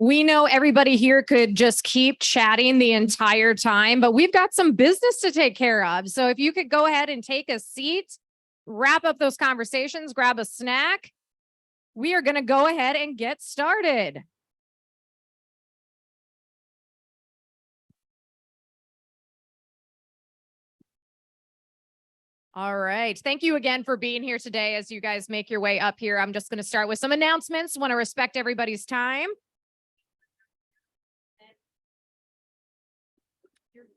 We know everybody here could just keep chatting the entire time, but we've got some business to take care of. So if you could go ahead and take a seat, wrap up those conversations, grab a snack, we are going to go ahead and get started. All right. Thank you again for being here today. As you guys make your way up here, I'm just going to start with some announcements. Want to respect everybody's time.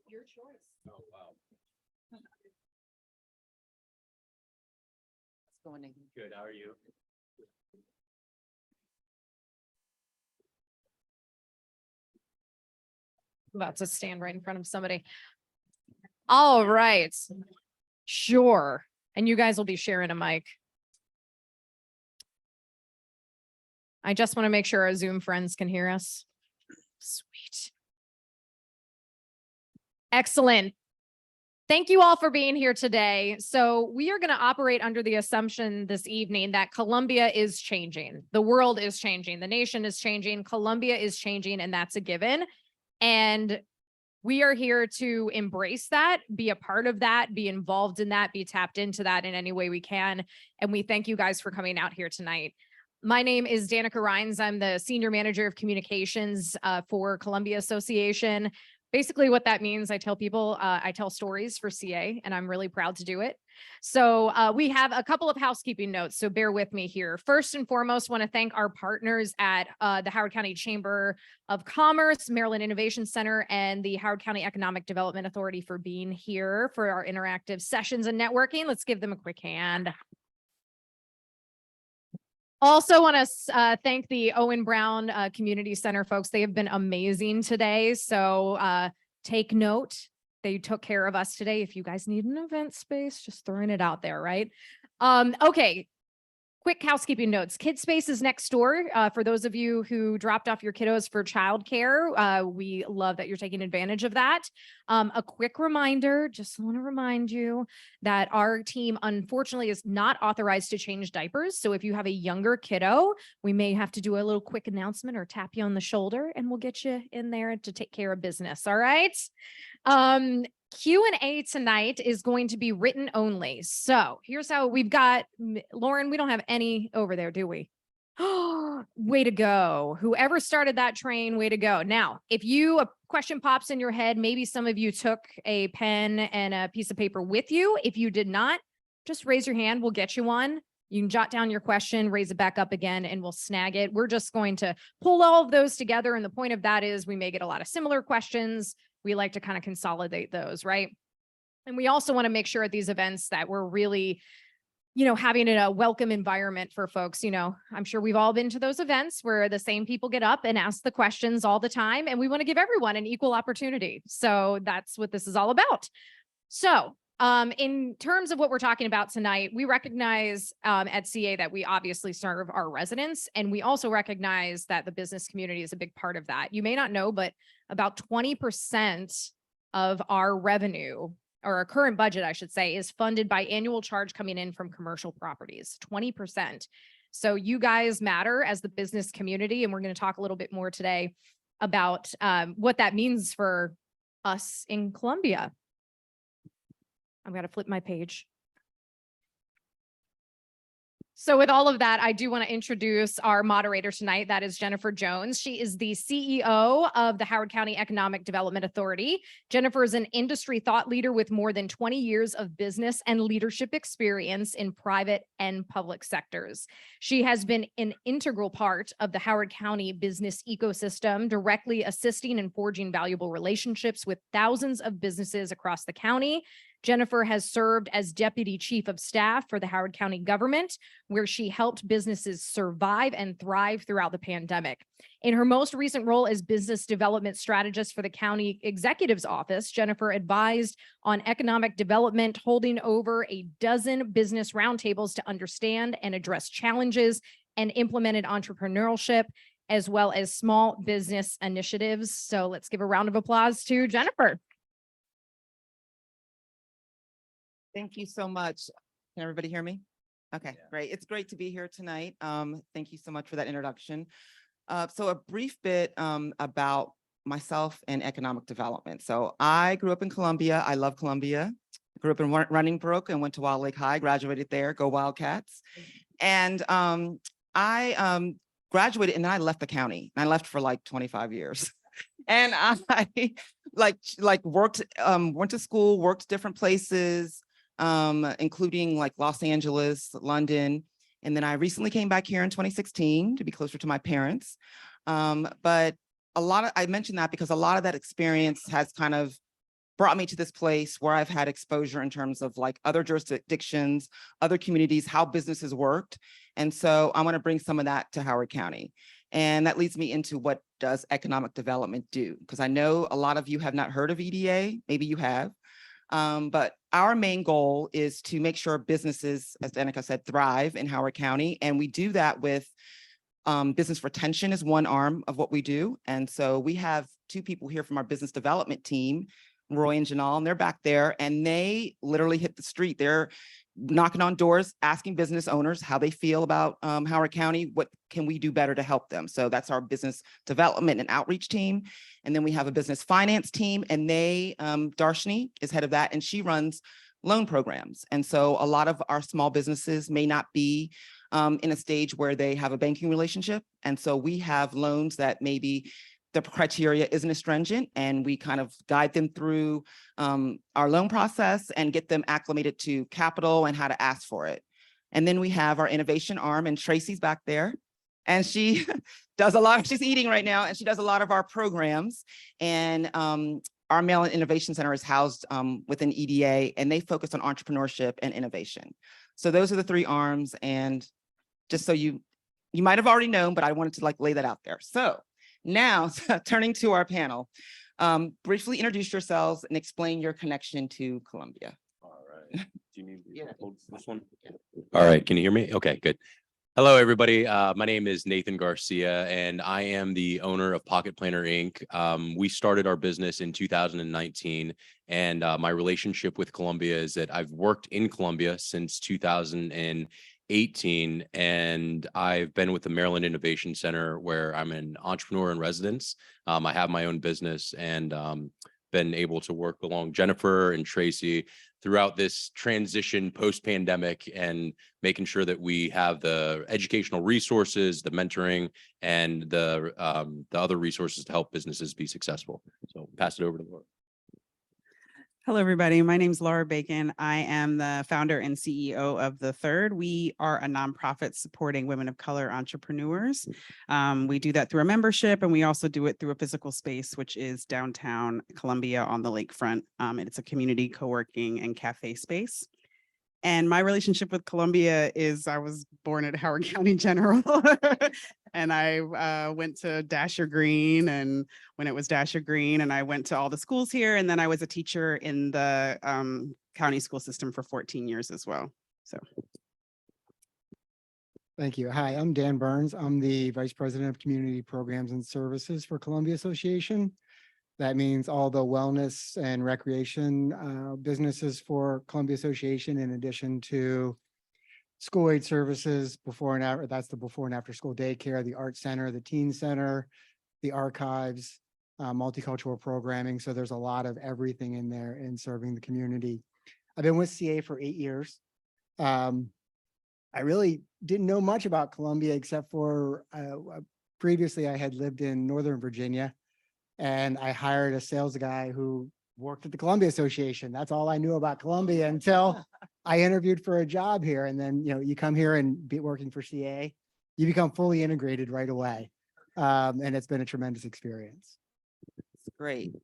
Your choice. Oh, wow. What's going on? Good. How are you? I'm about to stand right in front of somebody. All right. Sure. And you guys will be sharing a mic. I just want to make sure our Zoom friends can hear us. Sweet. Excellent. Thank you all for being here today. So we are going to operate under the assumption this evening that Columbia is changing. The world is changing. The nation is changing. Columbia is changing, and that's a given. And we are here to embrace that, be a part of that, be involved in that, be tapped into that in any way we can. And we thank you guys for coming out here tonight. My name is Danica Rines. I'm the Senior Manager of Communications for Columbia Association. Basically what that means, I tell people, I tell stories for CA, and I'm really proud to do it. So we have a couple of housekeeping notes, so bear with me here. First and foremost, want to thank our partners at the Howard County Chamber of Commerce, Maryland Innovation Center, and the Howard County Economic Development Authority for being here for our interactive sessions and networking. Let's give them a quick hand. Also want to thank the Owen Brown Community Center folks. They have been amazing today. So take note. They took care of us today. If you guys need an event space, just throwing it out there, right? Okay. Quick housekeeping notes. Kid Space is next door. For those of you who dropped off your kiddos for childcare, we love that you're taking advantage of that. A quick reminder, just want to remind you that our team unfortunately is not authorized to change diapers. So if you have a younger kiddo, we may have to do a little quick announcement or tap you on the shoulder, and we'll get you in there to take care of business. All right. Q&A tonight is going to be written only. So here's how we've got, Lauren, we don't have any over there, do we? Oh, way to go. Whoever started that train, way to go. Now, if a question pops in your head, maybe some of you took a pen and a piece of paper with you. If you did not, just raise your hand. We'll get you one. You can jot down your question, raise it back up again, and we'll snag it. We're just going to pull all of those together. And the point of that is we may get a lot of similar questions. We like to kind of consolidate those, right? And we also want to make sure at these events that we're really, having a welcome environment for folks. I'm sure we've all been to those events where the same people get up and ask the questions all the time, and we want to give everyone an equal opportunity. So that's what this is all about. So in terms of what we're talking about tonight, we recognize at CA that we obviously serve our residents, and we also recognize that the business community is a big part of that. You may not know, but about 20% of our revenue, or our current budget, I should say, is funded by annual charge coming in from commercial properties, 20%. So you guys matter as the business community, and we're going to talk a little bit more today about what that means for us in Columbia. I've got to flip my page. So with all of that, I do want to introduce our moderator tonight. That is Jennifer Jones. She is the CEO of the Howard County Economic Development Authority. Jennifer is an industry thought leader with more than 20 years of business and leadership experience in private and public sectors. She has been an integral part of the Howard County business ecosystem, directly assisting and forging valuable relationships with thousands of businesses across the county. Jennifer has served as Deputy Chief of Staff for the Howard County government, where she helped businesses survive and thrive throughout the pandemic. In her most recent role as business development strategist for the county executive's office, Jennifer advised on economic development, holding over a dozen business roundtables to understand and address challenges, and implemented entrepreneurship as well as small business initiatives. So let's give a round of applause to Jennifer. Thank you so much. Can everybody hear me? Okay, great. It's great to be here tonight. Thank you so much for that introduction. So a brief bit about myself and economic development. So I grew up in Columbia. I love Columbia. Grew up in Running Brook and went to Wild Lake High, graduated there, go Wildcats. And I graduated and then I left the county. And I left for like 25 years. And I worked, went to school, worked different places, including like Los Angeles, London. And then I recently came back here in 2016 to be closer to my parents. But I mentioned that because a lot of that experience has kind of brought me to this place where I've had exposure in terms of like other jurisdictions, other communities, how businesses worked. And so I want to bring some of that to Howard County. And that leads me into what does economic development do? Because I know a lot of you have not heard of EDA, maybe you have. But our main goal is to make sure businesses, as Danica said, thrive in Howard County. And we do that with business retention is one arm of what we do. And so we have two people here from our business development team, Roy and Janal, and they're back there and they literally hit the street. They're knocking on doors, asking business owners how they feel about Howard County, what can we do better to help them? So that's our business development and outreach team. And then we have a business finance team and Darshni is head of that and she runs loan programs. And so a lot of our small businesses may not be in a stage where they have a banking relationship. And so we have loans that maybe the criteria isn't as stringent and we kind of guide them through our loan process and get them acclimated to capital and how to ask for it. And then we have our innovation arm and Tracy's back there and she does a lot, she's eating right now and she does a lot of our programs and our Maryland Innovation Center is housed within EDA and they focus on entrepreneurship and innovation. So those are the three arms and just so you might have already known, but I wanted to like lay that out there. So now, turning to our panel, briefly introduce yourselves and explain your connection to Columbia. All right. Do you need this one? All right. Can you hear me? Okay, good. Hello, everybody. My name is Nathan Garcia, and I am the owner of Pocket Planner Inc. We started our business in 2019, and my relationship with Columbia is that I've worked in Columbia since 2018, and I've been with the Maryland Innovation Center where I'm an entrepreneur in residence. I have my own business and been able to work along Jennifer and Tracy throughout this transition post-pandemic and making sure that we have the educational resources, the mentoring, and the other resources to help businesses be successful. So pass it over to Laura. Hello, everybody. My name is Laura Bacon. I am the founder and CEO of The Third. We are a nonprofit supporting women of color entrepreneurs. We do that through a membership, and we also do it through a physical space, which is downtown Columbia on the lakefront. And it's a community co-working and cafe space. And my relationship with Columbia is I was born at Howard County General and I went to Dasher Green and when it was Dasher Green and I went to all the schools here. And then I was a teacher in the county school system for 14 years as well. So. Thank you. Hi, I'm Dan Burns. I'm the Vice President of Community Programs and Services for Columbia Association. That means all the wellness and recreation businesses for Columbia Association, in addition to school aid services before and after. That's the before and after school daycare, the art center, the teen center, the archives, multicultural programming. So there's a lot of everything in there in serving the community. I've been with CA for 8 years. I really didn't know much about Columbia except for previously I had lived in Northern Virginia. And I hired a sales guy who worked at the Columbia Association. That's all I knew about Columbia until I interviewed for a job here. And then, you come here and be working for CA, you become fully integrated right away. And it's been a tremendous experience. Great.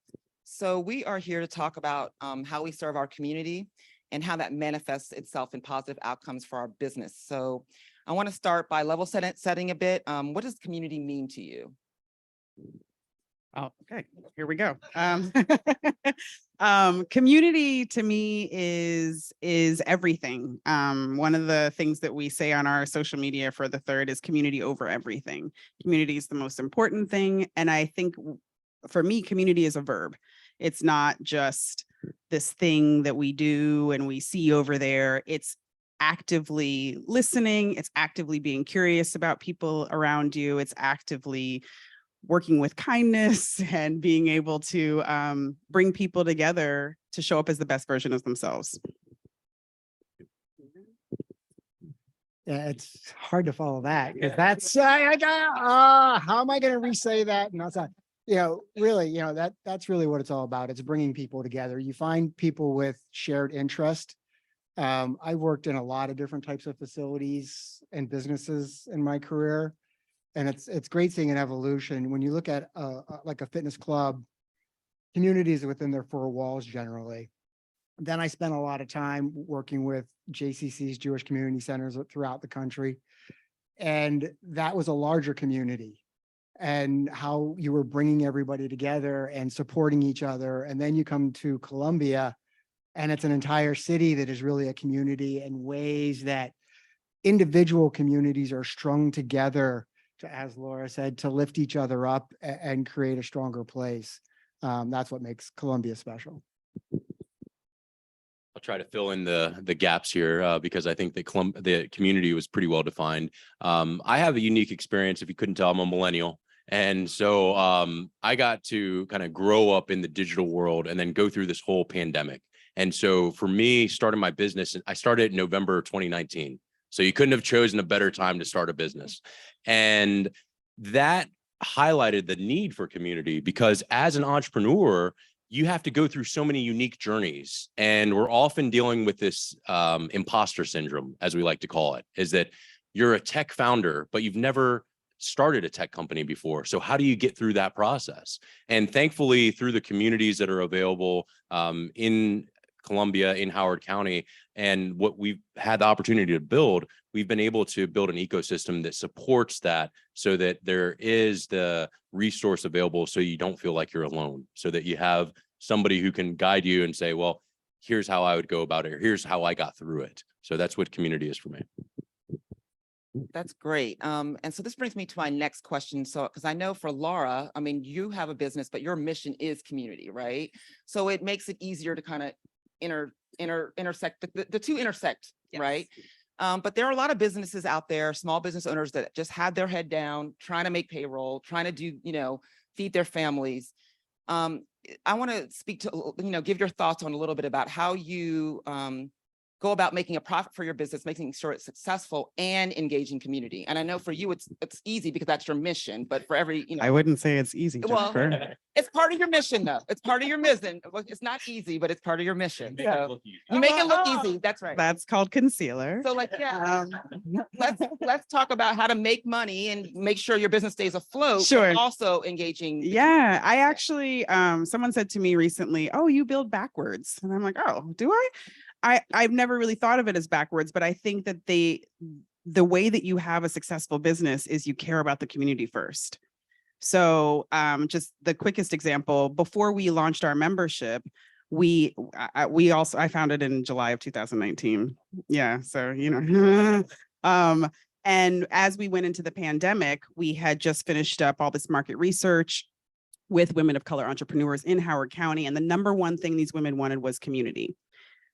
So we are here to talk about how we serve our community and how that manifests itself in positive outcomes for our business. So I want to start by level setting a bit. What does community mean to you? Oh, okay, here we go. Community to me is everything. One of the things that we say on our social media for The Third is community over everything. Community is the most important thing. And I think for me, community is a verb. It's not just this thing that we do and we see over there. It's actively listening, it's actively being curious about people around you, it's actively working with kindness and being able to bring people together to show up as the best version of themselves. Yeah, it's hard to follow that because that's how am I going to re-say that? And outside, really, that's really what it's all about. It's bringing people together. You find people with shared interest. I worked in a lot of different types of facilities and businesses in my career, and it's great seeing an evolution. When you look at like a fitness club, communities within their four walls generally. Then I spent a lot of time working with JCC's, Jewish community centers throughout the country. And that was a larger community, and how you were bringing everybody together and supporting each other. And then you come to Columbia, and it's an entire city that is really a community in ways that individual communities are strung together to, as Laura said, to lift each other up and create a stronger place. That's what makes Columbia special. I'll try to fill in the gaps here because I think the community was pretty well defined. I have a unique experience. If you couldn't tell, I'm a millennial. And so I got to kind of grow up in the digital world and then go through this whole pandemic. And so for me, starting my business, I started in November 2019. So you couldn't have chosen a better time to start a business. And that highlighted the need for community, because as an entrepreneur, you have to go through so many unique journeys. And we're often dealing with this imposter syndrome, as we like to call it, is that you're a tech founder, but you've never started a tech company before. So how do you get through that process? And thankfully, through the communities that are available in Columbia, in Howard County, and what we've had the opportunity to build, we've been able to build an ecosystem that supports that, so that there is the resource available so you don't feel like you're alone, so that you have somebody who can guide you and say, well, here's how I would go about it, or here's how I got through it. So that's what community is for me. That's great. And so this brings me to my next question. So, because I know for Laura, I mean, you have a business, but your mission is community, right? So it makes it easier to kind of intersect, the two intersect, Yes. right? But there are a lot of businesses out there, small business owners that just have their head down, trying to make payroll, trying to do, feed their families. I want to speak to, give your thoughts on a little bit about how you go about making a profit for your business, making sure it's successful and engaging community. And I know for you, it's easy because that's your mission, but for every, I wouldn't say it's easy, Well, Jennifer. it's part of your mission though. It's part of your mission. It's not easy, but it's part of your mission. So you make it look easy. That's right. That's called concealer. So let's talk about how to make money and make sure your business stays afloat. But Sure. also engaging. Yeah, I actually, someone said to me recently, oh, you build backwards. And I'm like, oh, do I? I've never really thought of it as backwards, but I think that the way that you have a successful business is you care about the community first. So just the quickest example, before we launched our membership, I founded in July of 2019. Yeah, so, and as we went into the pandemic, we had just finished up all this market research with women of color entrepreneurs in Howard County. And the number one thing these women wanted was community.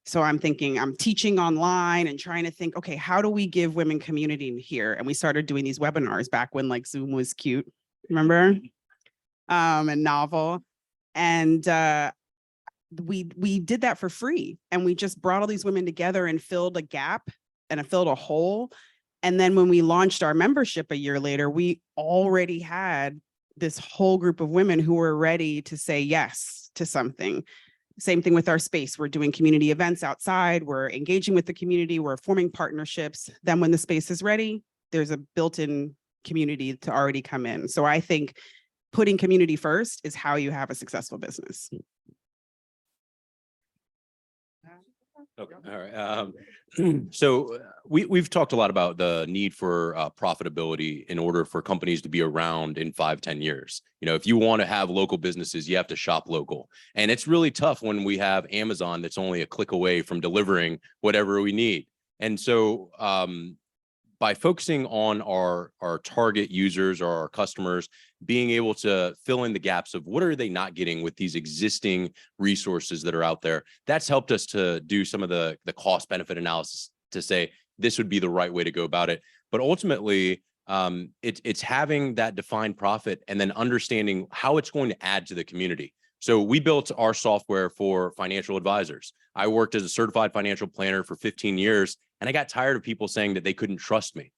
So I'm thinking, I'm teaching online and trying to think, okay, how do we give women community here? And we started doing these webinars back when like Zoom was cute, remember? And novel. And we did that for free. And we just brought all these women together and filled a gap and filled a hole. And then when we launched our membership a year later, we already had this whole group of women who were ready to say yes to something. Same thing with our space. We're doing community events outside. We're engaging with the community. We're forming partnerships. Then when the space is ready, there's a built-in community to already come in. So I think putting community first is how you have a successful business. Okay. All right. So we've talked a lot about the need for profitability in order for companies to be around in 5-10 years. If you want to have local businesses, you have to shop local. And it's really tough when we have Amazon that's only a click away from delivering whatever we need. And so by focusing on our target users or our customers, being able to fill in the gaps of what are they not getting with these existing resources that are out there, that's helped us to do some of the cost benefit analysis to say this would be the right way to go about it. But ultimately, it's having that defined profit and then understanding how it's going to add to the community. So we built our software for financial advisors. I worked as a certified financial planner for 15 years, and I got tired of people saying that they couldn't trust me.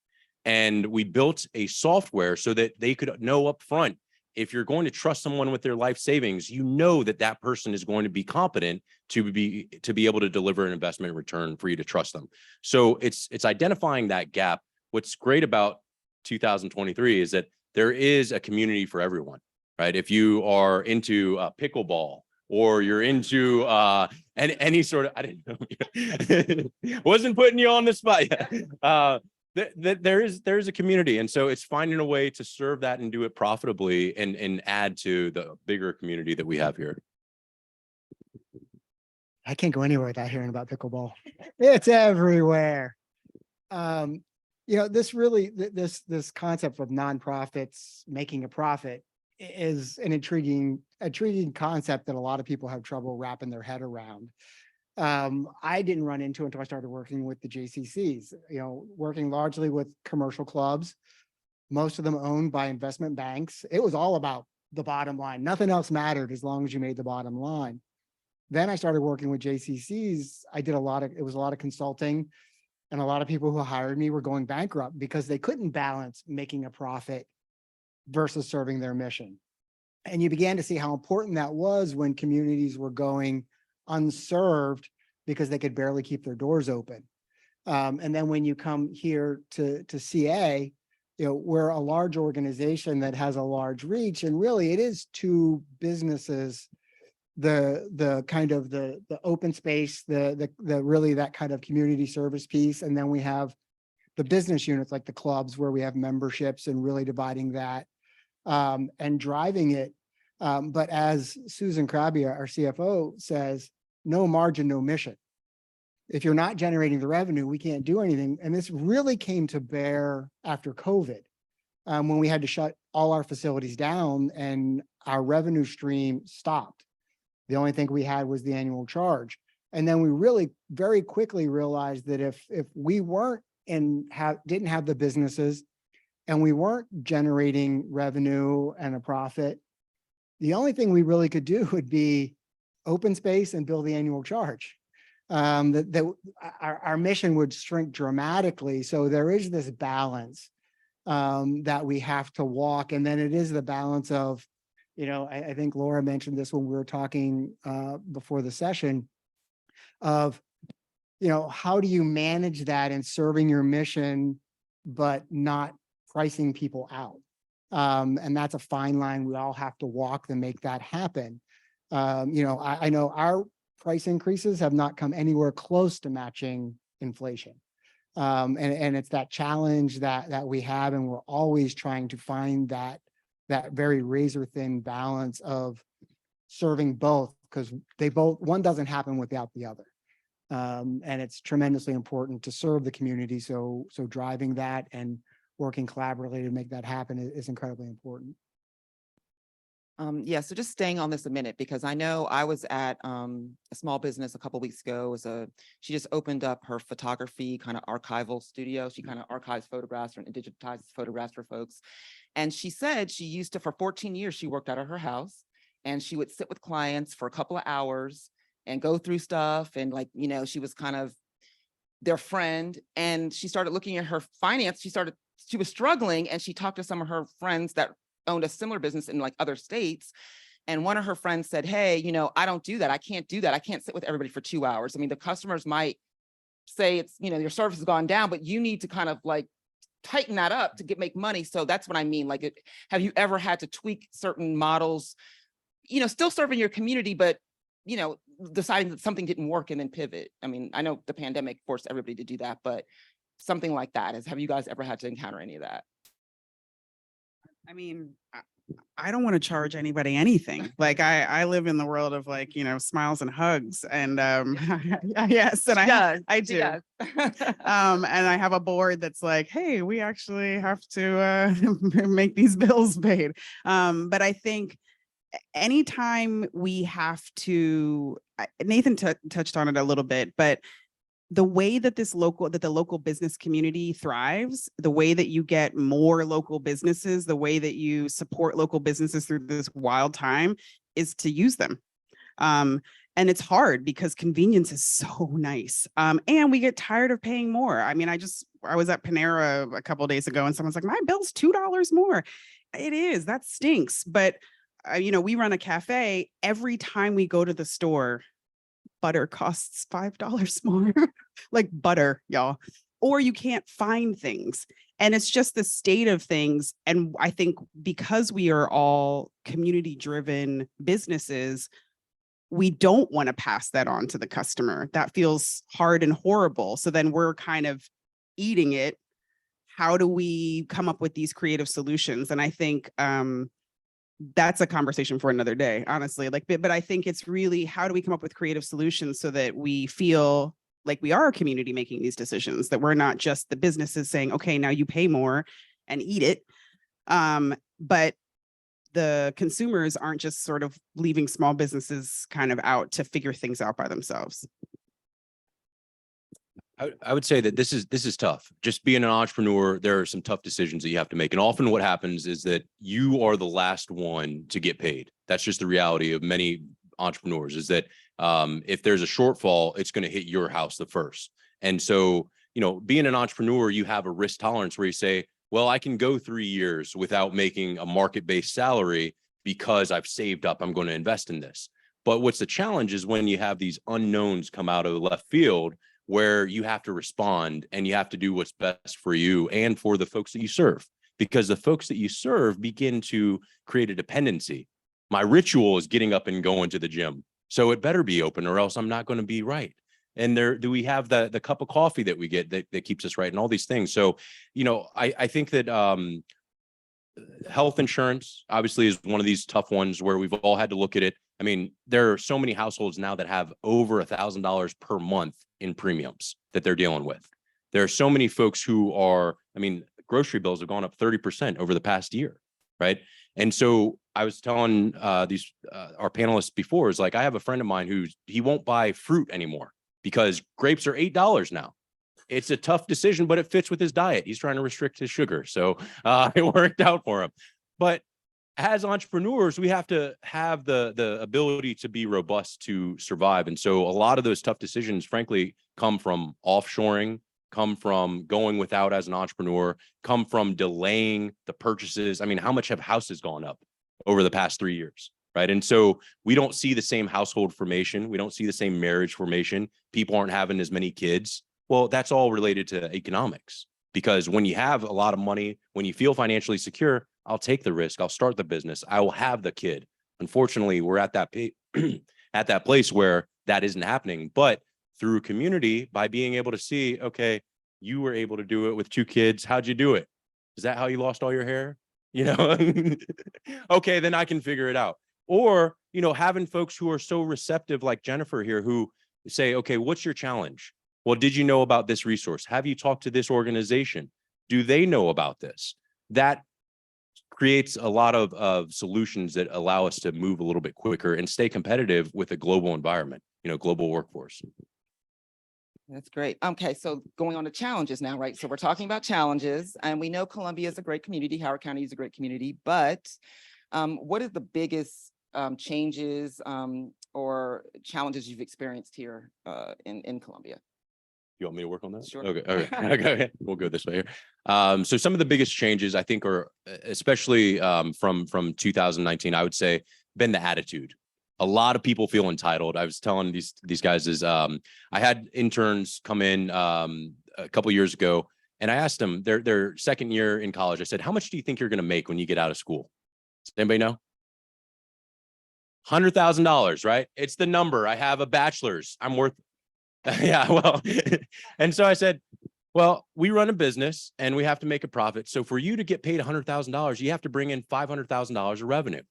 And we built a software so that they could know up front, if you're going to trust someone with their life savings, you know that that person is going to be competent to be able to deliver an investment return for you to trust them. So it's identifying that gap. What's great about 2023 is that there is a community for everyone, right? If you are into pickleball, or you're into any sort of, I didn't know, wasn't putting you on the spot yet. There's a community. And so it's finding a way to serve that and do it profitably and add to the bigger community that we have here. I can't go anywhere without hearing about pickleball. It's everywhere. This concept of nonprofits making a profit is an intriguing concept that a lot of people have trouble wrapping their head around. I didn't run into it until I started working with the JCCs, working largely with commercial clubs, most of them owned by investment banks. It was all about the bottom line. Nothing else mattered as long as you made the bottom line. Then I started working with JCCs. It was a lot of consulting, and a lot of people who hired me were going bankrupt because they couldn't balance making a profit versus serving their mission. And you began to see how important that was when communities were going unserved because they could barely keep their doors open. And then when you come here to CA, we're a large organization that has a large reach, and really it is two businesses, the kind of the open space, the really that kind of community service piece, and then we have the business units like the clubs where we have memberships and really dividing that and driving it. But as Susan Krabia, our CFO, says, no margin, no mission. If you're not generating the revenue, we can't do anything. And this really came to bear after COVID, when we had to shut all our facilities down and our revenue stream stopped. The only thing we had was the annual charge. And then we really very quickly realized that if we weren't didn't have the businesses and we weren't generating revenue and a profit, the only thing we really could do would be open space and bill the annual charge. Our mission would shrink dramatically. So there is this balance that we have to walk. And then it is the balance of, I think Laura mentioned this when we were talking before the session of, how do you manage that in serving your mission, but not pricing people out? And that's a fine line we all have to walk to make that happen. I know our price increases have not come anywhere close to matching inflation. And it's that challenge that we have, and we're always trying to find that very razor thin balance of serving both, because one doesn't happen without the other. And it's tremendously important to serve the community. So driving that and working collaboratively to make that happen is incredibly important. So just staying on this a minute, because I know I was at a small business a couple weeks ago. She just opened up her photography kind of archival studio. She kind of archives photographs and digitizes photographs for folks. And she said she used to, for 14 years, she worked out of her house, and she would sit with clients for a couple of hours and go through stuff. And she was kind of their friend. And she started looking at her finance. She was struggling, and she talked to some of her friends that owned a similar business in other states. And one of her friends said, hey, I don't do that. I can't do that. I can't sit with everybody for 2 hours. I mean, the customers might say it's, your service has gone down, but you need to kind of tighten that up to make money. So that's what I mean. Have you ever had to tweak certain models, still serving your community, but, deciding that something didn't work and then pivot? I mean, I know the pandemic forced everybody to do that, but something like that have you guys ever had to encounter any of that? I mean, I don't want to charge anybody anything. I live in the world of smiles and hugs, and yes, and I do. And I have a board that's like, hey, we actually have to make these bills paid. But I think anytime we have to, Nathan touched on it a little bit, but the way that the local business community thrives, the way that you get more local businesses, the way that you support local businesses through this wild time is to use them. And it's hard because convenience is so nice. And we get tired of paying more. I mean, I was at Panera a couple of days ago and someone's like, my bill's $2 more. It is, that stinks. But we run a cafe. Every time we go to the store, butter costs $5 more, like butter, y'all, or you can't find things. And it's just the state of things. And I think because we are all community driven businesses, we don't want to pass that on to the customer. That feels hard and horrible. So then we're kind of eating it. How do we come up with these creative solutions? And I think that's a conversation for another day, honestly. But I think it's really, how do we come up with creative solutions so that we feel like we are a community making these decisions, that we're not just the businesses saying, okay, now you pay more and eat it. But the consumers aren't just sort of leaving small businesses kind of out to figure things out by themselves. I would say that this is tough. Just being an entrepreneur, there are some tough decisions that you have to make. And often what happens is that you are the last one to get paid. That's just the reality of many entrepreneurs, is that if there's a shortfall, it's going to hit your house the first. And so, being an entrepreneur, you have a risk tolerance where you say, well, I can go 3 years without making a market-based salary because I've saved up, I'm going to invest in this. But what's the challenge is when you have these unknowns come out of the left field, where you have to respond and you have to do what's best for you and for the folks that you serve, because the folks that you serve begin to create a dependency. My ritual is getting up and going to the gym, so it better be open or else I'm not going to be right. And do we have the cup of coffee that we get that keeps us right, and all these things. So, I think that health insurance obviously is one of these tough ones where we've all had to look at it. I mean, there are so many households now that have over $1,000 per month in premiums that they're dealing with. There are so many folks who are, grocery bills have gone up 30% over the past year, right? And so I was telling our panelists before, is like, I have a friend of mine he won't buy fruit anymore because grapes are $8 now. It's a tough decision, but it fits with his diet. He's trying to restrict his sugar. So it worked out for him. But as entrepreneurs, we have to have the ability to be robust to survive. And so a lot of those tough decisions, frankly, come from offshoring, come from going without as an entrepreneur, come from delaying the purchases. How much have houses gone up over the past 3 years, right? And so we don't see the same household formation. We don't see the same marriage formation. People aren't having as many kids. Well, that's all related to economics, because when you have a lot of money, when you feel financially secure, I'll take the risk. I'll start the business. I will have the kid. Unfortunately, we're at that at that place where that isn't happening. But through community, by being able to see, okay, you were able to do it with 2 kids. How'd you do it? Is that how you lost all your hair? Okay, then I can figure it out. Or, having folks who are so receptive like Jennifer here, who say, okay, what's your challenge? Well, did you know about this resource? Have you talked to this organization? Do they know about this? That creates a lot of solutions that allow us to move a little bit quicker and stay competitive with a global environment, global workforce. That's great. Okay, so going on to challenges now, right? So we're talking about challenges, and we know Columbia is a great community, Howard County is a great community, but what is the biggest changes or challenges you've experienced here in Columbia? You want me to work on that? Sure. Okay. We'll go this way here. So some of the biggest changes, I think, are especially from 2019, I would say, been the attitude. A lot of people feel entitled. I was telling these guys I had interns come in a couple years ago, and I asked them their second year in college. I said, how much do you think you're going to make when you get out of school? Does anybody know? $100,000, right? It's the number. I have a bachelor's. I'm worth. Yeah, well, and so I said, well, we run a business and we have to make a profit. So for you to get paid $100,000, you have to bring in $500,000 of revenue.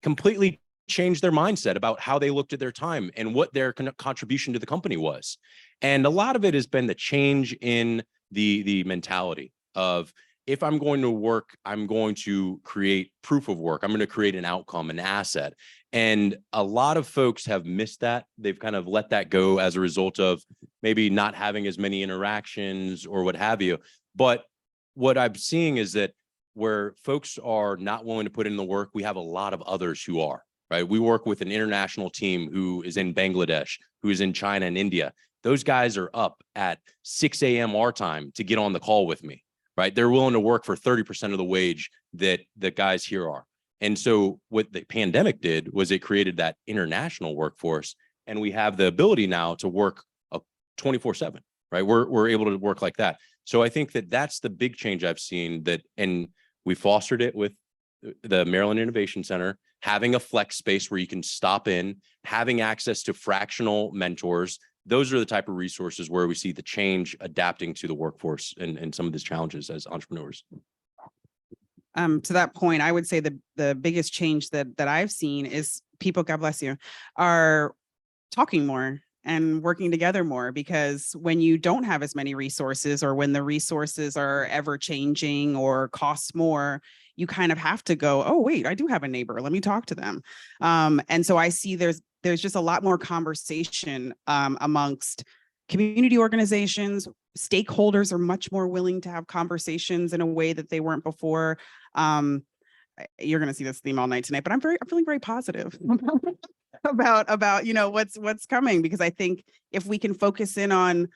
Completely change their mindset about how they looked at their time and what their contribution to the company was. And a lot of it has been the change in the mentality of, if I'm going to work, I'm going to create proof of work. I'm going to create an outcome, an asset. And a lot of folks have missed that. They've kind of let that go as a result of maybe not having as many interactions or what have you. But what I'm seeing is that where folks are not willing to put in the work, we have a lot of others who are, right? We work with an international team who is in Bangladesh, who is in China and India. Those guys are up at 6 a.m. our time to get on the call with me, right? They're willing to work for 30% of the wage that the guys here are. And so what the pandemic did was it created that international workforce, and we have the ability now to work 24/7, right? We're able to work like that. So I think that that's the big change I've seen, that, and we fostered it with the Maryland Innovation Center, having a flex space where you can stop in, having access to fractional mentors. Those are the type of resources where we see the change adapting to the workforce and some of these challenges as entrepreneurs. To that point, I would say the biggest change that I've seen is people, God bless you, are talking more and working together more, because when you don't have as many resources, or when the resources are ever changing or cost more, you kind of have to go, oh, wait, I do have a neighbor. Let me talk to them. And so I see there's just a lot more conversation amongst community organizations. Stakeholders are much more willing to have conversations in a way that they weren't before. You're going to see this theme all night tonight, but I'm feeling very positive about what's coming, because I think if we can focus in on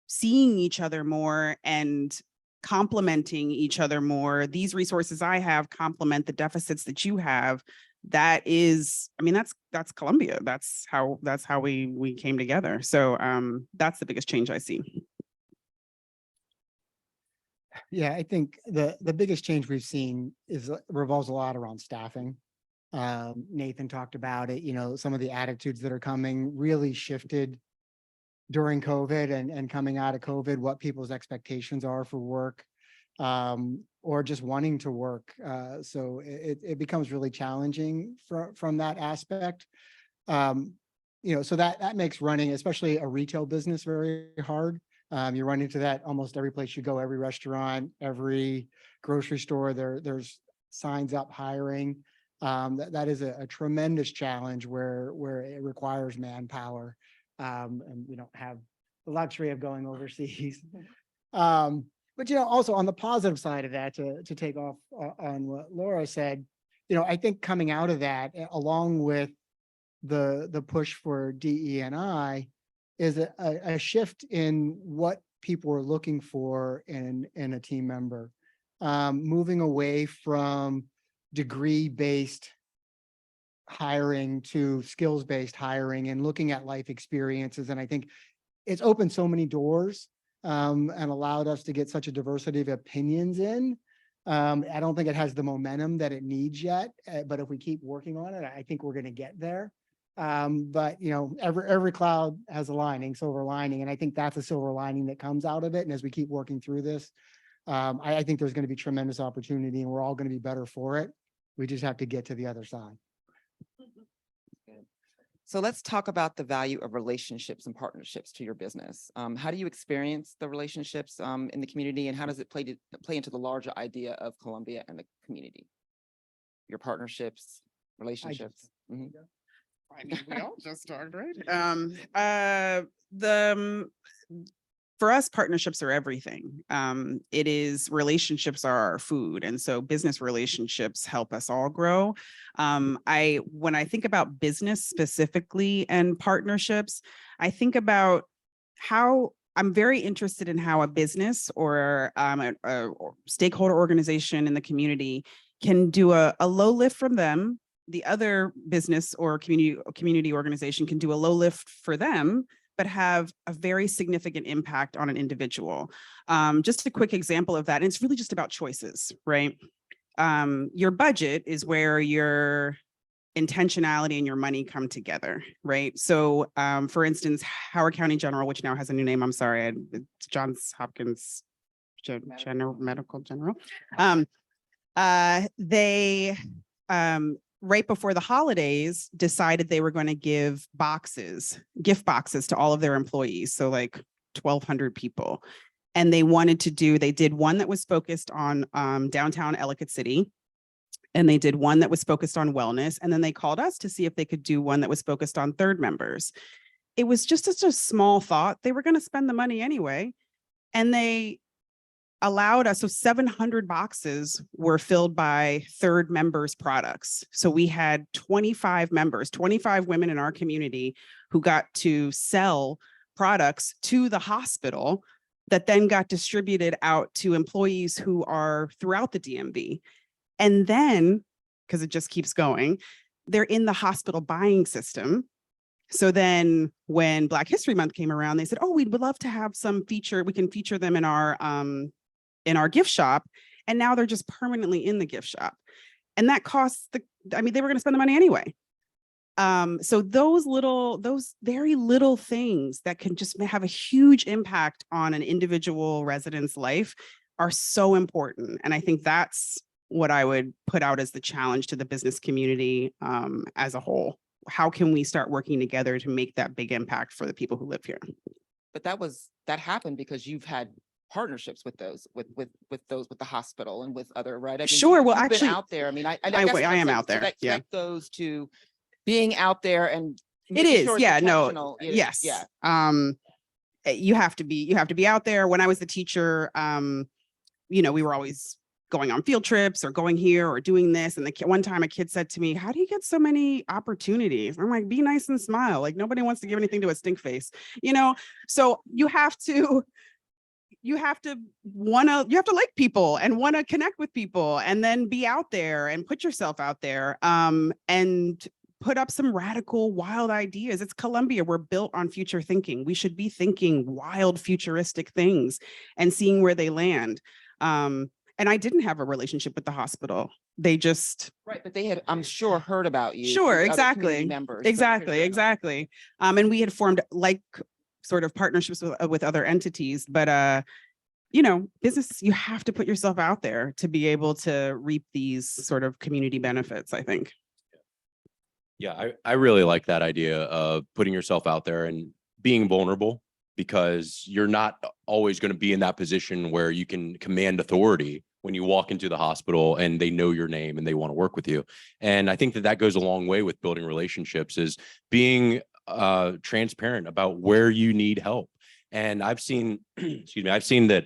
seeing each other more and complementing each other more, these resources I have complement the deficits that you have. That is, I mean, that's Columbia. That's how we came together. So that's the biggest change I see. Yeah, I think the biggest change we've seen revolves a lot around staffing. Nathan talked about it, some of the attitudes that are coming really shifted during COVID and coming out of COVID, what people's expectations are for work, or just wanting to work. So it becomes really challenging from that aspect. So that makes running, especially a retail business, very hard. You run into that almost every place you go, every restaurant, every grocery store, there's signs up hiring. That is a tremendous challenge where it requires manpower, and we don't have the luxury of going overseas. But also on the positive side of that, to take off on what Laura said, I think coming out of that, along with the push for DE&I, is a shift in what people are looking for in a team member, moving away from degree-based hiring to skills-based hiring and looking at life experiences. And I think it's opened so many doors and allowed us to get such a diversity of opinions in. I don't think it has the momentum that it needs yet, but if we keep working on it, I think we're going to get there. But every cloud has a lining, silver lining, and I think that's a silver lining that comes out of it. And as we keep working through this, I think there's going to be tremendous opportunity, and we're all going to be better for it. We just have to get to the other side. So let's talk about the value of relationships and partnerships to your business. How do you experience the relationships in the community, and how does it play into the larger idea of Columbia and the community? Your partnerships, relationships. I mean, we all just talked, right? For us, partnerships are everything. It is, relationships are our food. And so business relationships help us all grow. When I think about business specifically and partnerships, I think about how I'm very interested in how a business or a stakeholder organization in the community can do a low lift from them. The other business or community organization can do a low lift for them, but have a very significant impact on an individual. Just a quick example of that, and it's really just about choices, right? Your budget is where your intentionality and your money come together, right? So for instance, Howard County General, which now has a new name, I'm sorry, it's Johns Hopkins Medical General. They right before the holidays decided they were going to give gift boxes to all of their employees. So like 1,200 people. and they did one that was focused on downtown Ellicott City. And they did one that was focused on wellness. And then they called us to see if they could do one that was focused on third members. It was just such a small thought. They were going to spend the money anyway. And they allowed us, so 700 boxes were filled by third members products. So we had 25 members, 25 women in our community who got to sell products to the hospital that then got distributed out to employees who are throughout the DMV. And then, because it just keeps going, they're in the hospital buying system. So then when Black History Month came around, they said, oh, we would love to have some we can feature them in our gift shop. And now they're just permanently in the gift shop. And that costs they were going to spend the money anyway. So those very little things that can just have a huge impact on an individual resident's life are so important. And I think that's what I would put out as the challenge to the business community as a whole. How can we start working together to make that big impact for the people who live here? But that happened because you've had partnerships with those, with the hospital and with other, right? I mean, Sure. Well, you've been actually, out there. I mean, I guess I what I'm am saying, out there. So Yeah. that goes to being out there and It making is. sure it's Yeah. No. intentional. Yes. Yeah. You have to be out there. When I was the teacher, we were always going on field trips or going here or doing this. And one time a kid said to me, how do you get so many opportunities? I'm like, be nice and smile. Like nobody wants to give anything to a stink face, So you have to like people and want to connect with people and then be out there and put yourself out there and put up some radical, wild ideas. It's Columbia. We're built on future thinking. We should be thinking wild, futuristic things and seeing where they land. And I didn't have a relationship with the hospital. They just Right, but they had, I'm sure, heard about you. Sure, through other exactly. community members. Exactly. And we had formed sort of partnerships with other entities, but business, you have to put yourself out there to be able to reap these sort of community benefits, I think. Yeah, I really like that idea of putting yourself out there and being vulnerable, because you're not always going to be in that position where you can command authority when you walk into the hospital and they know your name and they want to work with you. And I think that goes a long way with building relationships, is being transparent about where you need help. And I've seen, I've seen that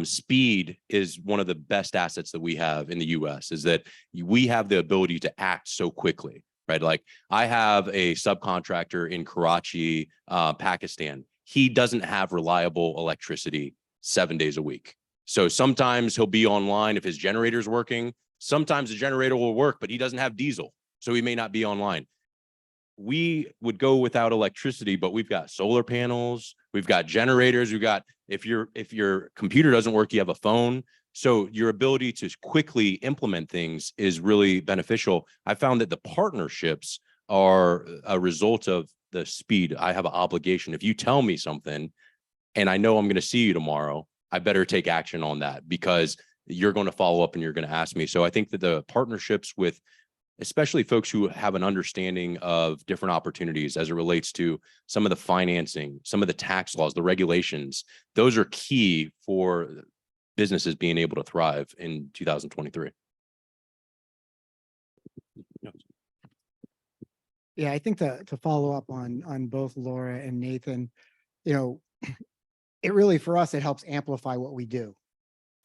speed is one of the best assets that we have in the US, is that we have the ability to act so quickly, right? Like I have a subcontractor in Karachi, Pakistan. He doesn't have reliable electricity 7 days a week. So sometimes he'll be online if his generator's working. Sometimes the generator will work, but he doesn't have diesel, so he may not be online. We would go without electricity, but we've got solar panels, we've got generators, we've got, if your computer doesn't work, you have a phone. So your ability to quickly implement things is really beneficial. I found that the partnerships are a result of the speed. I have an obligation. If you tell me something and I know I'm going to see you tomorrow, I better take action on that, because you're going to follow up and you're going to ask me. So I think that the partnerships with especially folks who have an understanding of different opportunities as it relates to some of the financing, some of the tax laws, the regulations, those are key for businesses being able to thrive in 2023. Yeah, I think to follow up on both Laura and Nathan, it really, for us, it helps amplify what we do.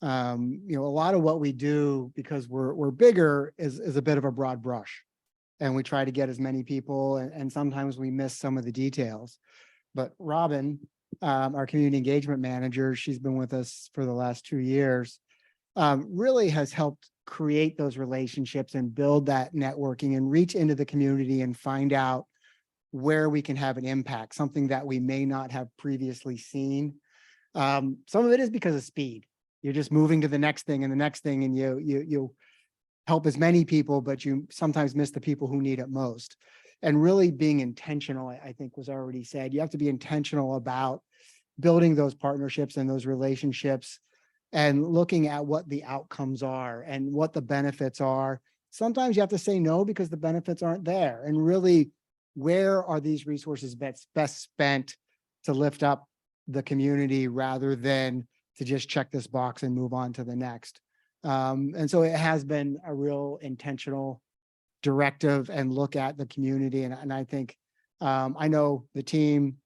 A lot of what we do, because we're bigger, is a bit of a broad brush, and we try to get as many people, and sometimes we miss some of the details. But Robin, our community engagement manager, she's been with us for the last 2 years, really has helped create those relationships and build that networking and reach into the community and find out where we can have an impact, something that we may not have previously seen. Some of it is because of speed. You're just moving to the next thing and the next thing, and you help as many people, but you sometimes miss the people who need it most. And really being intentional, I think was already said. You have to be intentional about building those partnerships and those relationships and looking at what the outcomes are and what the benefits are. Sometimes you have to say no because the benefits aren't there. And really, where are these resources best spent to lift up the community rather than to just check this box and move on to the next. And so it has been a real intentional directive and look at the community. And I think, I know the team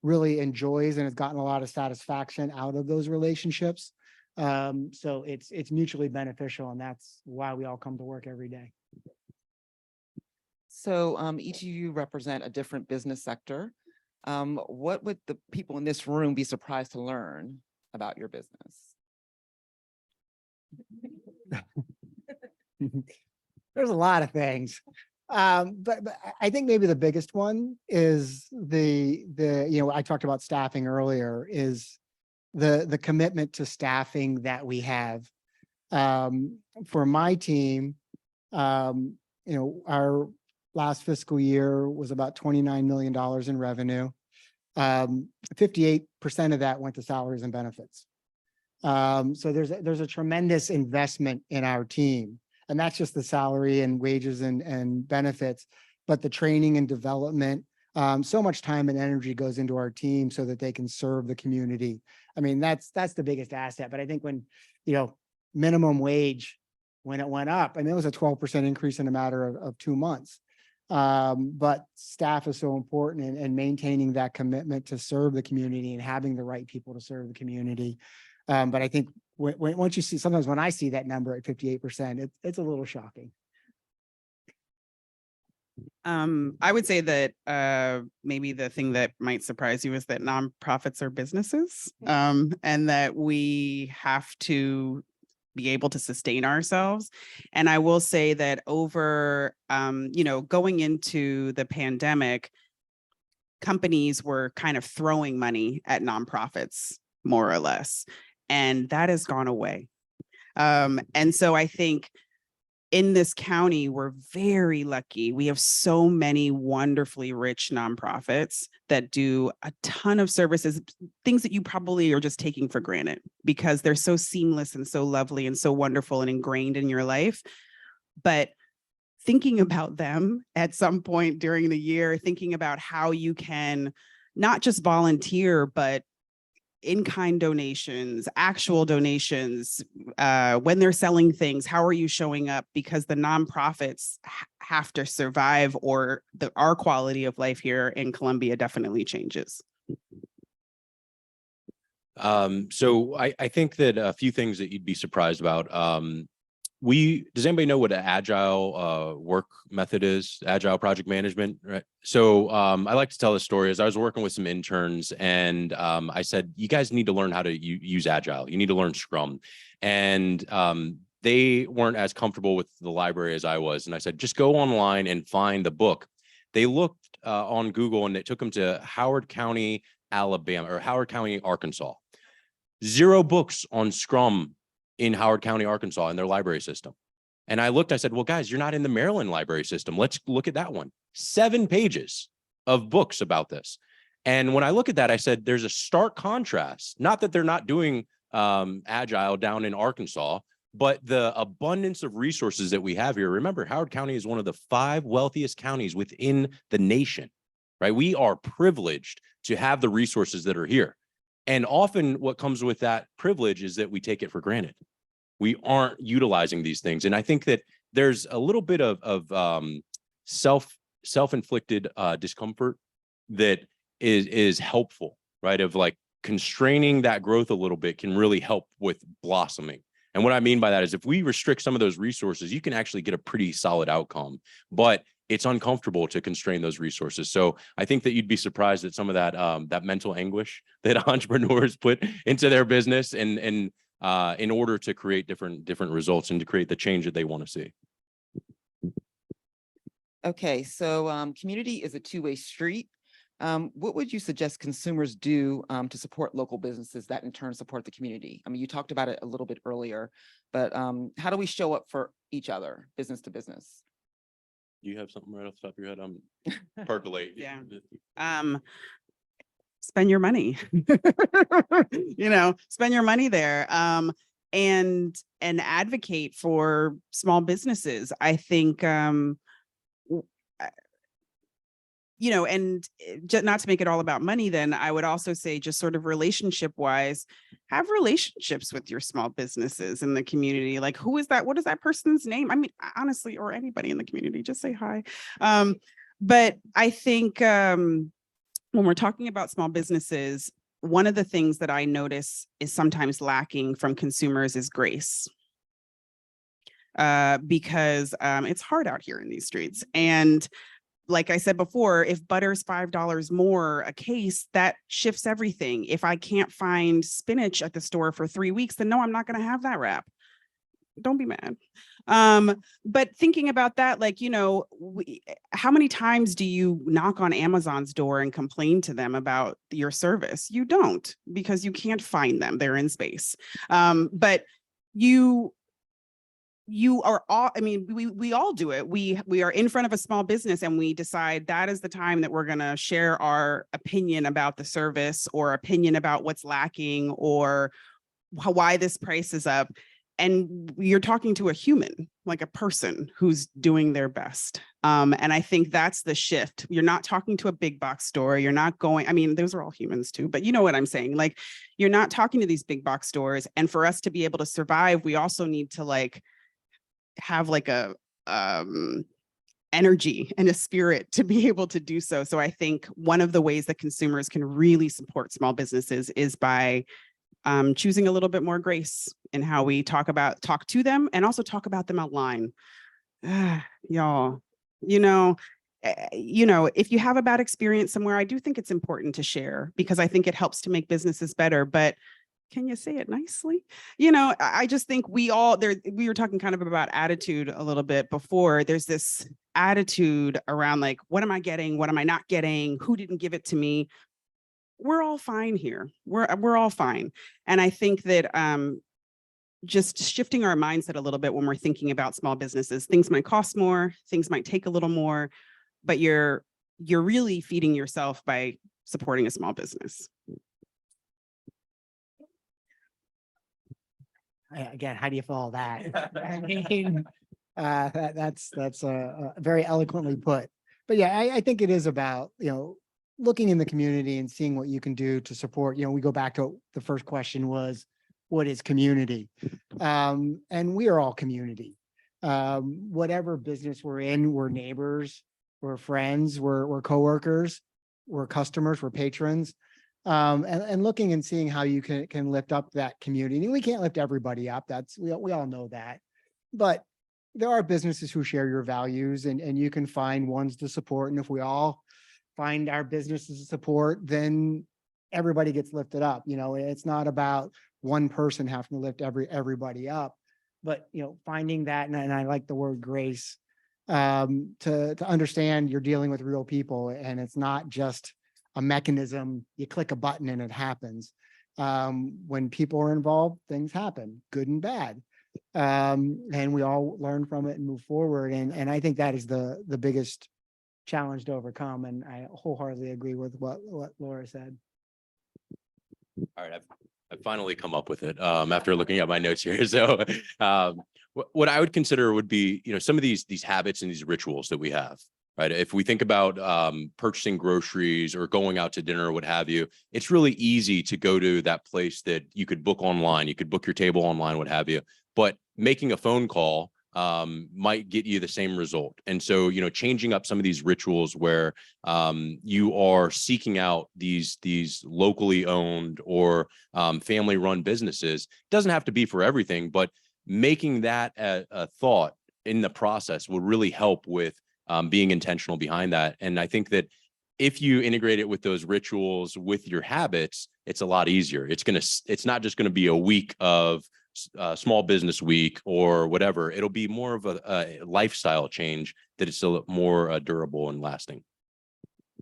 really enjoys and has gotten a lot of satisfaction out of those relationships. So it's mutually beneficial, and that's why we all come to work every day. So each of you represent a different business sector. What would the people in this room be surprised to learn about your business? There's a lot of things. But I think maybe the biggest one is I talked about staffing earlier, is the commitment to staffing that we have. For my team, our last fiscal year was about $29 million in revenue. 58% of that went to salaries and benefits. So there's a tremendous investment in our team, and that's just the salary and wages and benefits, but the training and development. So much time and energy goes into our team so that they can serve the community. I mean, that's the biggest asset. But I think when, minimum wage, when it went up, it was a 12% increase in a matter of 2 months. But staff is so important, and maintaining that commitment to serve the community and having the right people to serve the community. But I think once you see, sometimes when I see that number at 58%, it's a little shocking. I would say that maybe the thing that might surprise you is that nonprofits are businesses, and that we have to be able to sustain ourselves. And I will say that over, going into the pandemic, companies were kind of throwing money at nonprofits, more or less, and that has gone away. And so I think in this county, we're very lucky. We have so many wonderfully rich nonprofits that do a ton of services, things that you probably are just taking for granted because they're so seamless and so lovely and so wonderful and ingrained in your life. But thinking about them at some point during the year, thinking about how you can not just volunteer, but in-kind donations, actual donations, when they're selling things, how are you showing up? Because the nonprofits have to survive, or our quality of life here in Columbia definitely changes. So I think that a few things that you'd be surprised about. Does anybody know what an agile work method is? Agile project management, right? So I like to tell the story. As I was working with some interns, and I said, you guys need to learn how to use agile. You need to learn Scrum. And they weren't as comfortable with the library as I was. And I said, just go online and find the book. They looked on Google, and it took them to Howard County, Alabama, or Howard County, Arkansas. 0 books on Scrum in Howard County, Arkansas, in their library system. And I looked, I said, well, guys, you're not in the Maryland library system. Let's look at that one. 7 pages of books about this. And when I look at that, I said, there's a stark contrast, not that they're not doing agile down in Arkansas, but the abundance of resources that we have here. Remember, Howard County is one of the 5 wealthiest counties within the nation, right? We are privileged to have the resources that are here. And often what comes with that privilege is that we take it for granted. We aren't utilizing these things. And I think that there's a little bit of self-inflicted discomfort that is helpful, right? Of like constraining that growth a little bit can really help with blossoming. And what I mean by that is if we restrict some of those resources, you can actually get a pretty solid outcome, but it's uncomfortable to constrain those resources. So I think that you'd be surprised at some of that mental anguish that entrepreneurs put into their business and in order to create different results and to create the change that they want to see. Okay, so community is a two-way street. What would you suggest consumers do to support local businesses that in turn support the community? I mean, you talked about it a little bit earlier, but how do we show up for each other, business to business? You have something right off the top of your head? I'm percolate. Yeah. Spend your money, spend your money there, and advocate for small businesses. I think you know, and not to make it all about money, then I would also say just sort of relationship wise, have relationships with your small businesses in the community. Like, who is that? What is that person's name? I mean, honestly, or anybody in the community, just say hi. But I think when we're talking about small businesses, one of the things that I notice is sometimes lacking from consumers is grace. Because it's hard out here in these streets. And like I said before, if butter's $5 more a case, that shifts everything. If I can't find spinach at the store for 3 weeks, then no, I'm not going to have that wrap. Don't be mad. But thinking about that, like, you know, how many times do you knock on Amazon's door and complain to them about your service? You don't, because you can't find them. They're in space. But you are all, I mean, we all do it. We are in front of a small business and we decide that is the time that we're going to share our opinion about the service or opinion about what's lacking or why this price is up. And you're talking to a human, like a person who's doing their best. And I think that's the shift. You're not talking to a big box store. You're not going, I mean, those are all humans too, but you know what I'm saying? Like, you're not talking to these big box stores. And for us to be able to survive, we also need to like have like a energy and a spirit to be able to do so. So I think one of the ways that consumers can really support small businesses is by choosing a little bit more grace in how we talk to them and also talk about them online. Y'all, you know, if you have a bad experience somewhere, I do think it's important to share because I think it helps to make businesses better, but can you say it nicely? You know, I just think we were talking kind of about attitude a little bit before. There's this attitude around like, what am I getting? What am I not getting? Who didn't give it to me? We're all fine here. We're all fine. And I think that just shifting our mindset a little bit when we're thinking about small businesses, things might cost more, things might take a little more, but you're really feeding yourself by supporting a small business. Again, how do you follow that? I mean, that's very eloquently put. But yeah, I think it is about, looking in the community and seeing what you can do to support. We go back to the first question was, what is community? And we are all community. Whatever business we're in, we're neighbors, we're friends, we're coworkers, we're customers, we're patrons. And looking and seeing how you can lift up that community. And we can't lift everybody up. We all know that. But there are businesses who share your values and you can find ones to support. And if we all find our businesses to support, then everybody gets lifted up. It's not about one person having to lift everybody up, but finding that, and I like the word grace, to understand you're dealing with real people and it's not just a mechanism, you click a button and it happens. When people are involved, things happen, good and bad. And we all learn from it and move forward. And I think that is the biggest challenge to overcome. And I wholeheartedly agree with what Laura said. All right, I've finally come up with it after looking at my notes here. So what I would consider would be, some of these habits and these rituals that we have. Right. If we think about purchasing groceries or going out to dinner or what have you, it's really easy to go to that place that you could book online. You could book your table online, what have you. But making a phone call might get you the same result. And so, changing up some of these rituals where you are seeking out these locally owned or family run businesses doesn't have to be for everything, but making that a thought in the process will really help with being intentional behind that. And I think that if you integrate it with those rituals, with your habits, it's a lot easier. It's not just going to be a week of small business week or whatever. It'll be more of a lifestyle change that is still more durable and lasting.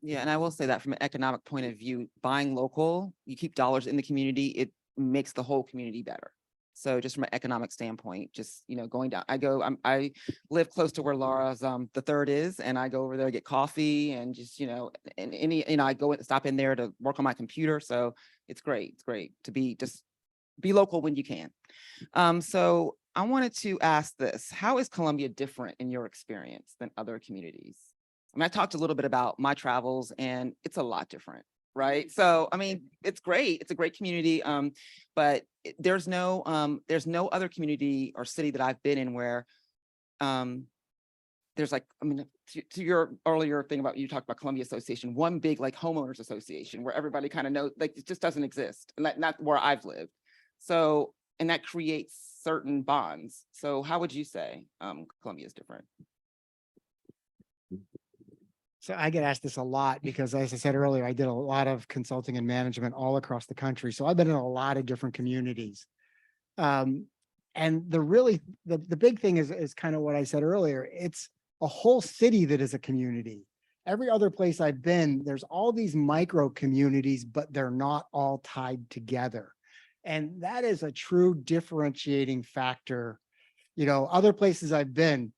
Yeah, and I will say that from an economic point of view, buying local, you keep dollars in the community, it makes the whole community better. So just from an economic standpoint, just, going down, I live close to where Laura's, the Third is, and I go over there, get coffee and just, and I go and stop in there to work on my computer. So it's great. It's great to be local when you can. So I wanted to ask this, how is Columbia different in your experience than other communities? I mean, I talked a little bit about my travels and it's a lot different, right? So, I mean, it's great. It's a great community. But there's no other community or city that I've been in where there's like, I mean, to your earlier thing about, you talked about Columbia Association, one big like homeowners association where everybody kind of knows, like it just doesn't exist, and not where I've lived. So, and that creates certain bonds. So how would you say Columbia is different? So I get asked this a lot because, as I said earlier, I did a lot of consulting and management all across the country. So I've been in a lot of different communities. And the big thing is kind of what I said earlier. It's a whole city that is a community. Every other place I've been, there's all these micro communities, but they're not all tied together. And that is a true differentiating factor. Other places I've been,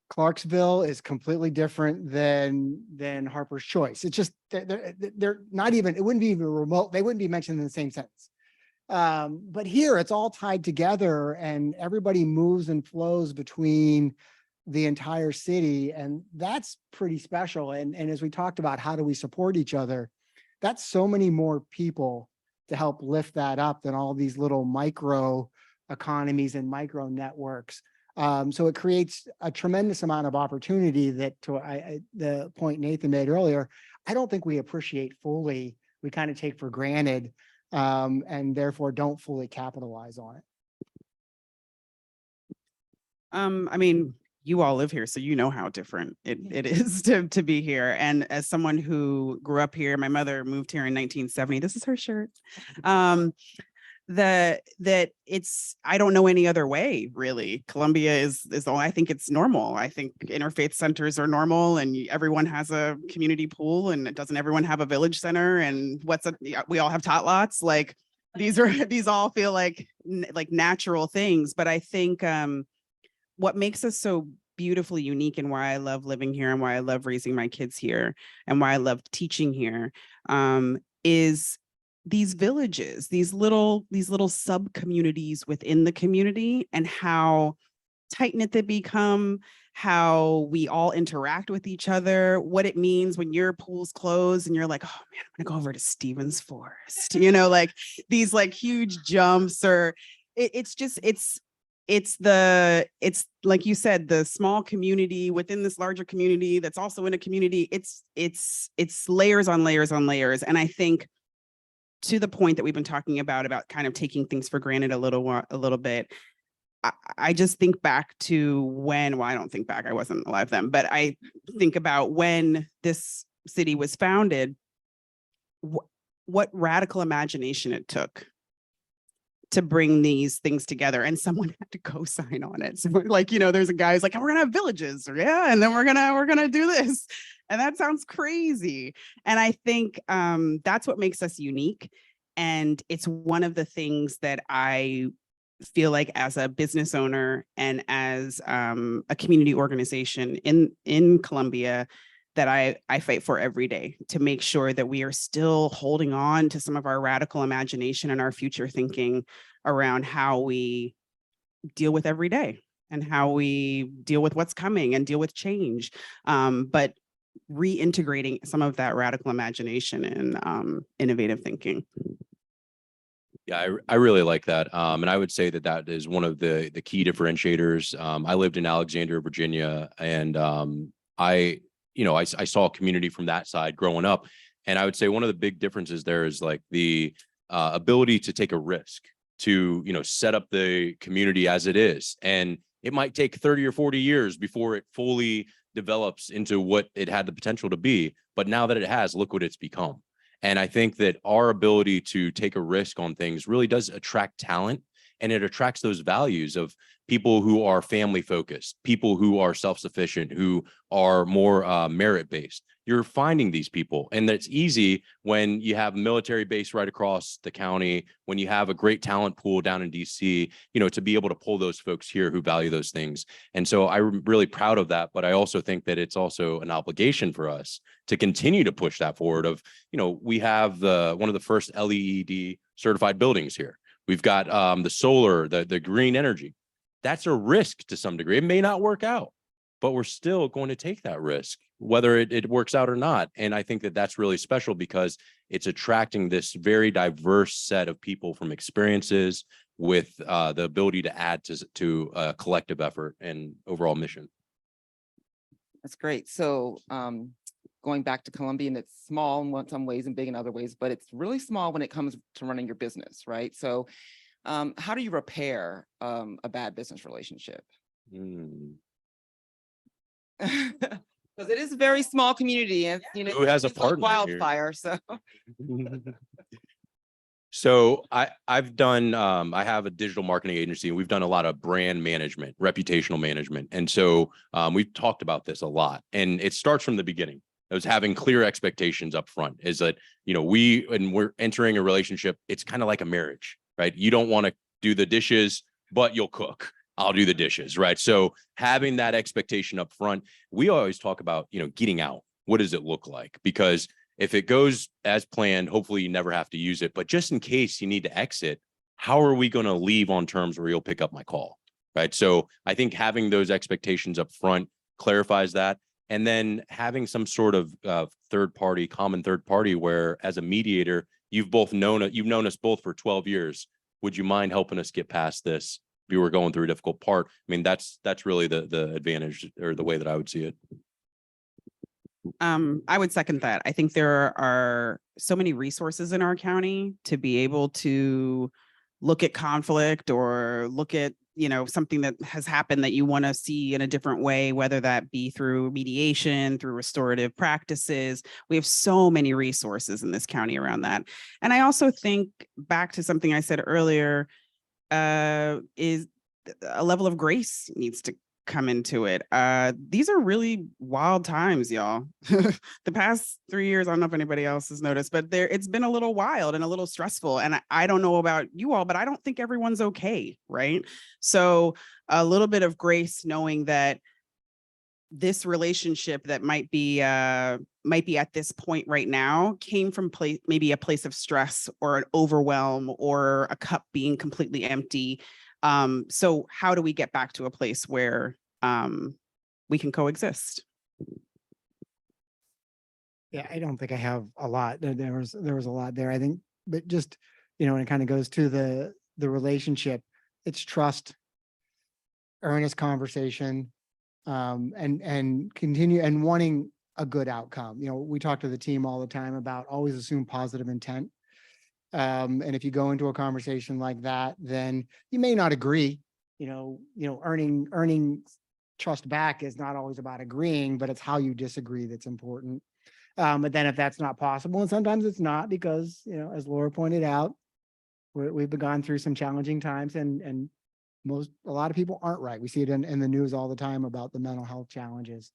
Clarksville is completely different than Harper's Choice. It's just, they're not even, it wouldn't be even remote. They wouldn't be mentioned in the same sentence. But here it's all tied together and everybody moves and flows between the entire city. And that's pretty special. And as we talked about, how do we support each other? That's so many more people to help lift that up than all these little micro economies and micro networks. So it creates a tremendous amount of opportunity that, to the point Nathan made earlier, I don't think we appreciate fully. We kind of take for granted, and therefore don't fully capitalize on it. I mean, you all live here, so you know how different it is to be here. And as someone who grew up here, my mother moved here in 1970. This is her shirt. That it's, I don't know any other way, really. Columbia is all, I think it's normal. I think interfaith centers are normal and everyone has a community pool, and doesn't everyone have a village center? And we all have tot lots. Like these all feel like natural things. But I think what makes us so beautifully unique, and why I love living here and why I love raising my kids here and why I love teaching here, is these villages, these little sub communities within the community, and how tight-knit they become, how we all interact with each other, what it means when your pool's closed and you're like, oh man, I'm gonna go over to Stevens Forest, like these like huge jumps, or it's like you said, the small community within this larger community that's also in a community. It's layers on layers on layers. And I think, to the point that we've been talking about kind of taking things for granted a little bit, I just think back to when, well, I don't think back, I wasn't alive then, but I think about when this city was founded, what radical imagination it took to bring these things together, and someone had to co-sign on it. So there's a guy who's like, we're gonna have villages, or yeah, and then we're gonna do this, and that sounds crazy. And I think that's what makes us unique, and it's one of the things that I feel like, as a business owner and as a community organization in Columbia, that I fight for every day, to make sure that we are still holding on to some of our radical imagination and our future thinking around how we deal with every day and how we deal with what's coming and deal with change. But reintegrating some of that radical imagination and innovative thinking. Yeah, I really like that. And I would say that is one of the key differentiators. I lived in Alexandria, Virginia, and I saw a community from that side growing up. And I would say one of the big differences there is like the ability to take a risk, to, set up the community as it is. And it might take 30 or 40 years before it fully develops into what it had the potential to be. But now that it has, look what it's become. And I think that our ability to take a risk on things really does attract talent, and it attracts those values of people who are family focused, people who are self-sufficient, who are more merit-based. You're finding these people, and that's easy when you have a military base right across the county, when you have a great talent pool down in DC, to be able to pull those folks here who value those things. And so I'm really proud of that, but I also think that it's also an obligation for us to continue to push that forward of, we have one of the first LEED certified buildings here. We've got the solar, the green energy. That's a risk to some degree. It may not work out, but we're still going to take that risk, whether it works out or not. And I think that that's really special because it's attracting this very diverse set of people from experiences with the ability to add to a collective effort and overall mission. That's great. So going back to Columbia, and it's small in some ways and big in other ways, but it's really small when it comes to running your business, right? So how do you repair a bad business relationship? Because it is a very small community, and you know, Who has a it's like partner here? wildfire. So So I've done, I have a digital marketing agency, and we've done a lot of brand management, reputational management. And so we've talked about this a lot, and it starts from the beginning. It was having clear expectations up front, is that, you know, when we're entering a relationship, it's kind of like a marriage, right? You don't want to do the dishes, but you'll cook. I'll do the dishes, right? So having that expectation up front, we always talk about, you know, getting out. What does it look like? Because if it goes as planned, hopefully you never have to use it. But just in case you need to exit, how are we going to leave on terms where you'll pick up my call, right? So I think having those expectations up front clarifies that. And then having some sort of common third party, where as a mediator, you've known us both for 12 years. Would you mind helping us get past this? If you were going through a difficult part, I mean, that's really the advantage, or the way that I would see it. I would second that. I think there are so many resources in our county to be able to look at conflict or look at, you know, something that has happened that you want to see in a different way, whether that be through mediation, through restorative practices. We have so many resources in this county around that. And I also think, back to something I said earlier, is a level of grace needs to come into it. These are really wild times, y'all. The past 3 years, I don't know if anybody else has noticed, but it's been a little wild and a little stressful. And I don't know about you all, but I don't think everyone's okay, right? So a little bit of grace, knowing that this relationship that might be at this point right now came from maybe a place of stress or an overwhelm or a cup being completely empty. So how do we get back to a place where we can coexist? Yeah, I don't think I have a lot. There was a lot there, I think, but just, you know, when it kind of goes to the relationship, it's trust, earnest conversation, and continue and wanting a good outcome. You know, we talk to the team all the time about always assume positive intent. And if you go into a conversation like that, then you may not agree. You know, earning trust back is not always about agreeing, but it's how you disagree that's important. But then if that's not possible, and sometimes it's not, because, you know, as Laura pointed out, we've gone through some challenging times, and a lot of people aren't right. We see it in the news all the time about the mental health challenges.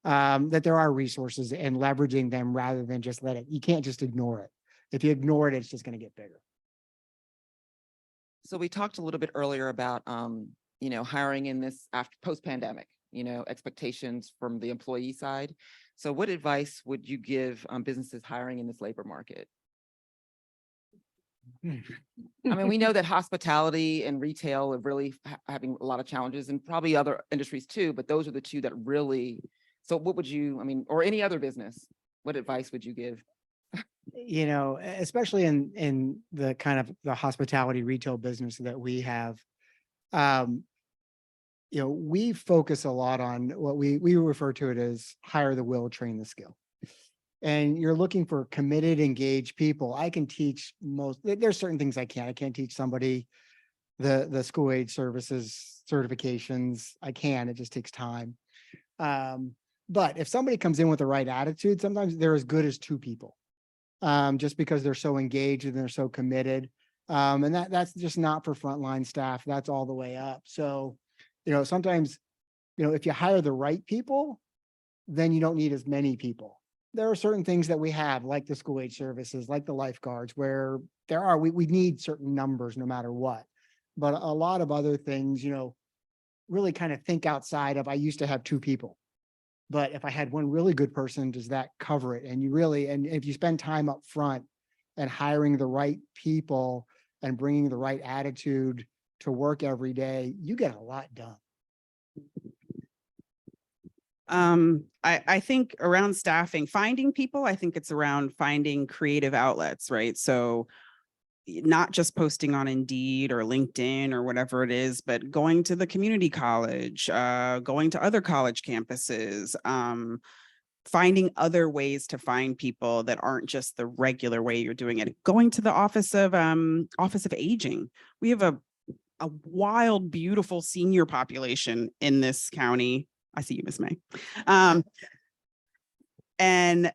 That there are resources, and leveraging them rather than just you can't just ignore it. If you ignore it, it's just going to get bigger. So we talked a little bit earlier about, you know, hiring in this after post-pandemic, you know, expectations from the employee side. So what advice would you give businesses hiring in this labor market? I mean, we know that hospitality and retail are really having a lot of challenges, and probably other industries too, but those are the two that really, so what would you, I mean, or any other business, what advice would you give? You know, especially in the kind of the hospitality retail business that we have, you know, we focus a lot on what we refer to it as hire the will, train the skill. And you're looking for committed, engaged people. I can teach there's certain things I can't teach somebody the school age services certifications. I can, it just takes time. But if somebody comes in with the right attitude, sometimes they're as good as two people. Just because they're so engaged and they're so committed. And that's just not for frontline staff. That's all the way up. So, you know, sometimes, you know, if you hire the right people, then you don't need as many people. There are certain things that we have, like the school age services, like the lifeguards, where we need certain numbers no matter what. But a lot of other things, you know, really kind of think outside of, I used to have two people. But if I had one really good person, does that cover it? And if you spend time up front and hiring the right people and bringing the right attitude to work every day, you get a lot done. I think around staffing, finding people, I think it's around finding creative outlets, right? So not just posting on Indeed or LinkedIn or whatever it is, but going to the community college, going to other college campuses, finding other ways to find people that aren't just the regular way you're doing it. Going to the Office of Aging. We have a wild, beautiful senior population in this county. I see you, Miss May. And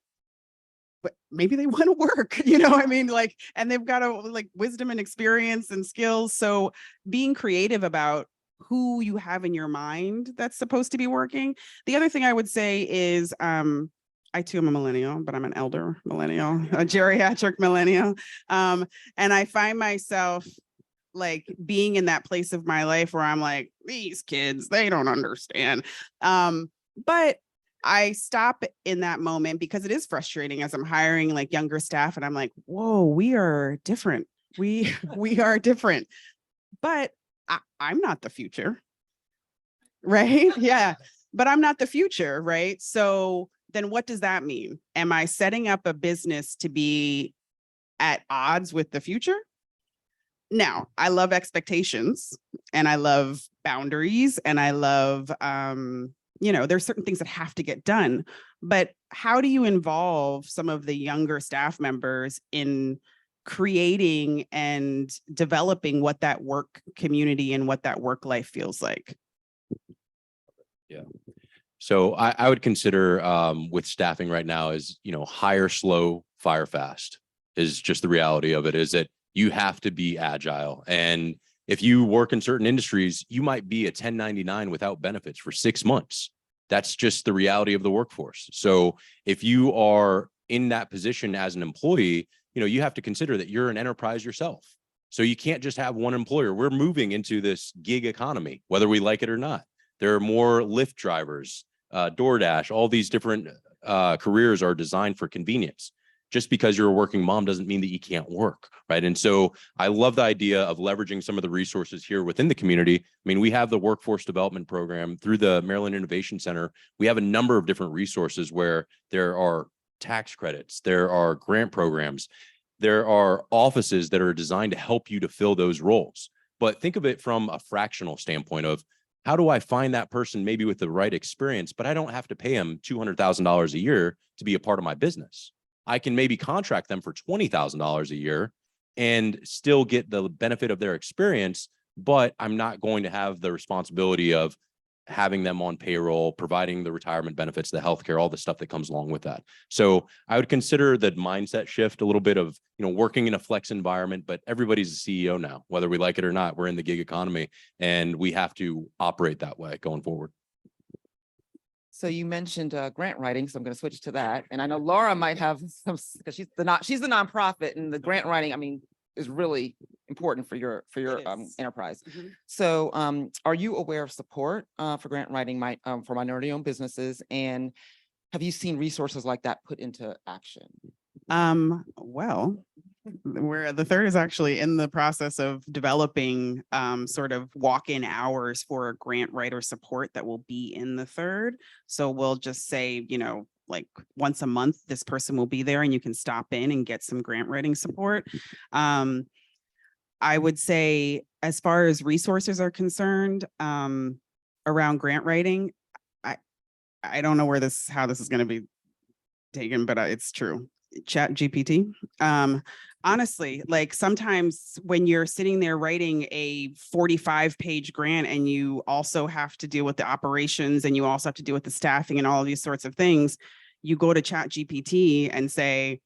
but maybe they want to work, I mean, like, and they've got wisdom and experience and skills. So being creative about who you have in your mind that's supposed to be working. The other thing I would say is, I too am a millennial, but I'm an elder millennial, a geriatric millennial. And I find myself like being in that place of my life where I'm like, these kids, they don't understand. But I stop in that moment because it is frustrating as I'm hiring like younger staff and I'm like, whoa, we are different. We are different, but I'm not the future. Right. Yeah. But I'm not the future. Right. So then what does that mean? Am I setting up a business to be at odds with the future? Now, I love expectations and I love boundaries and I love, there's certain things that have to get done, but how do you involve some of the younger staff members in creating and developing what that work community and what that work life feels like? Yeah. So I would consider with staffing right now is, hire slow, fire fast is just the reality of it, is that you have to be agile. And if you work in certain industries, you might be a 1099 without benefits for 6 months. That's just the reality of the workforce. So if you are in that position as an employee, you have to consider that you're an enterprise yourself. So you can't just have one employer. We're moving into this gig economy, whether we like it or not. There are more Lyft drivers, DoorDash, all these different careers are designed for convenience. Just because you're a working mom doesn't mean that you can't work, right? And so I love the idea of leveraging some of the resources here within the community. I mean, we have the workforce development program through the Maryland Innovation Center. We have a number of different resources where there are tax credits, there are grant programs, there are offices that are designed to help you to fill those roles. But think of it from a fractional standpoint of, how do I find that person maybe with the right experience, but I don't have to pay them $200,000 a year to be a part of my business? I can maybe contract them for $20,000 a year and still get the benefit of their experience, but I'm not going to have the responsibility of having them on payroll, providing the retirement benefits, the healthcare, all the stuff that comes along with that. So I would consider the mindset shift a little bit of, working in a flex environment, but everybody's a CEO now, whether we like it or not. We're in the gig economy and we have to operate that way going forward. So you mentioned grant writing, so I'm going to switch to that. And I know Laura might have some, because she's the nonprofit, and the grant writing, I mean, is really important for your enterprise. Mm-hmm. So are you aware of support for grant writing for minority-owned businesses? And have you seen resources like that put into action? Well, the third is actually in the process of developing sort of walk-in hours for grant writer support that will be in the third. So we'll just say, like once a month, this person will be there and you can stop in and get some grant writing support. I would say as far as resources are concerned, around grant writing, I don't know how this is going to be taken, but it's true. Chat GPT. Honestly, like sometimes when you're sitting there writing a 45-page grant and you also have to deal with the operations and you also have to deal with the staffing and all of these sorts of things, you go to Chat GPT and say,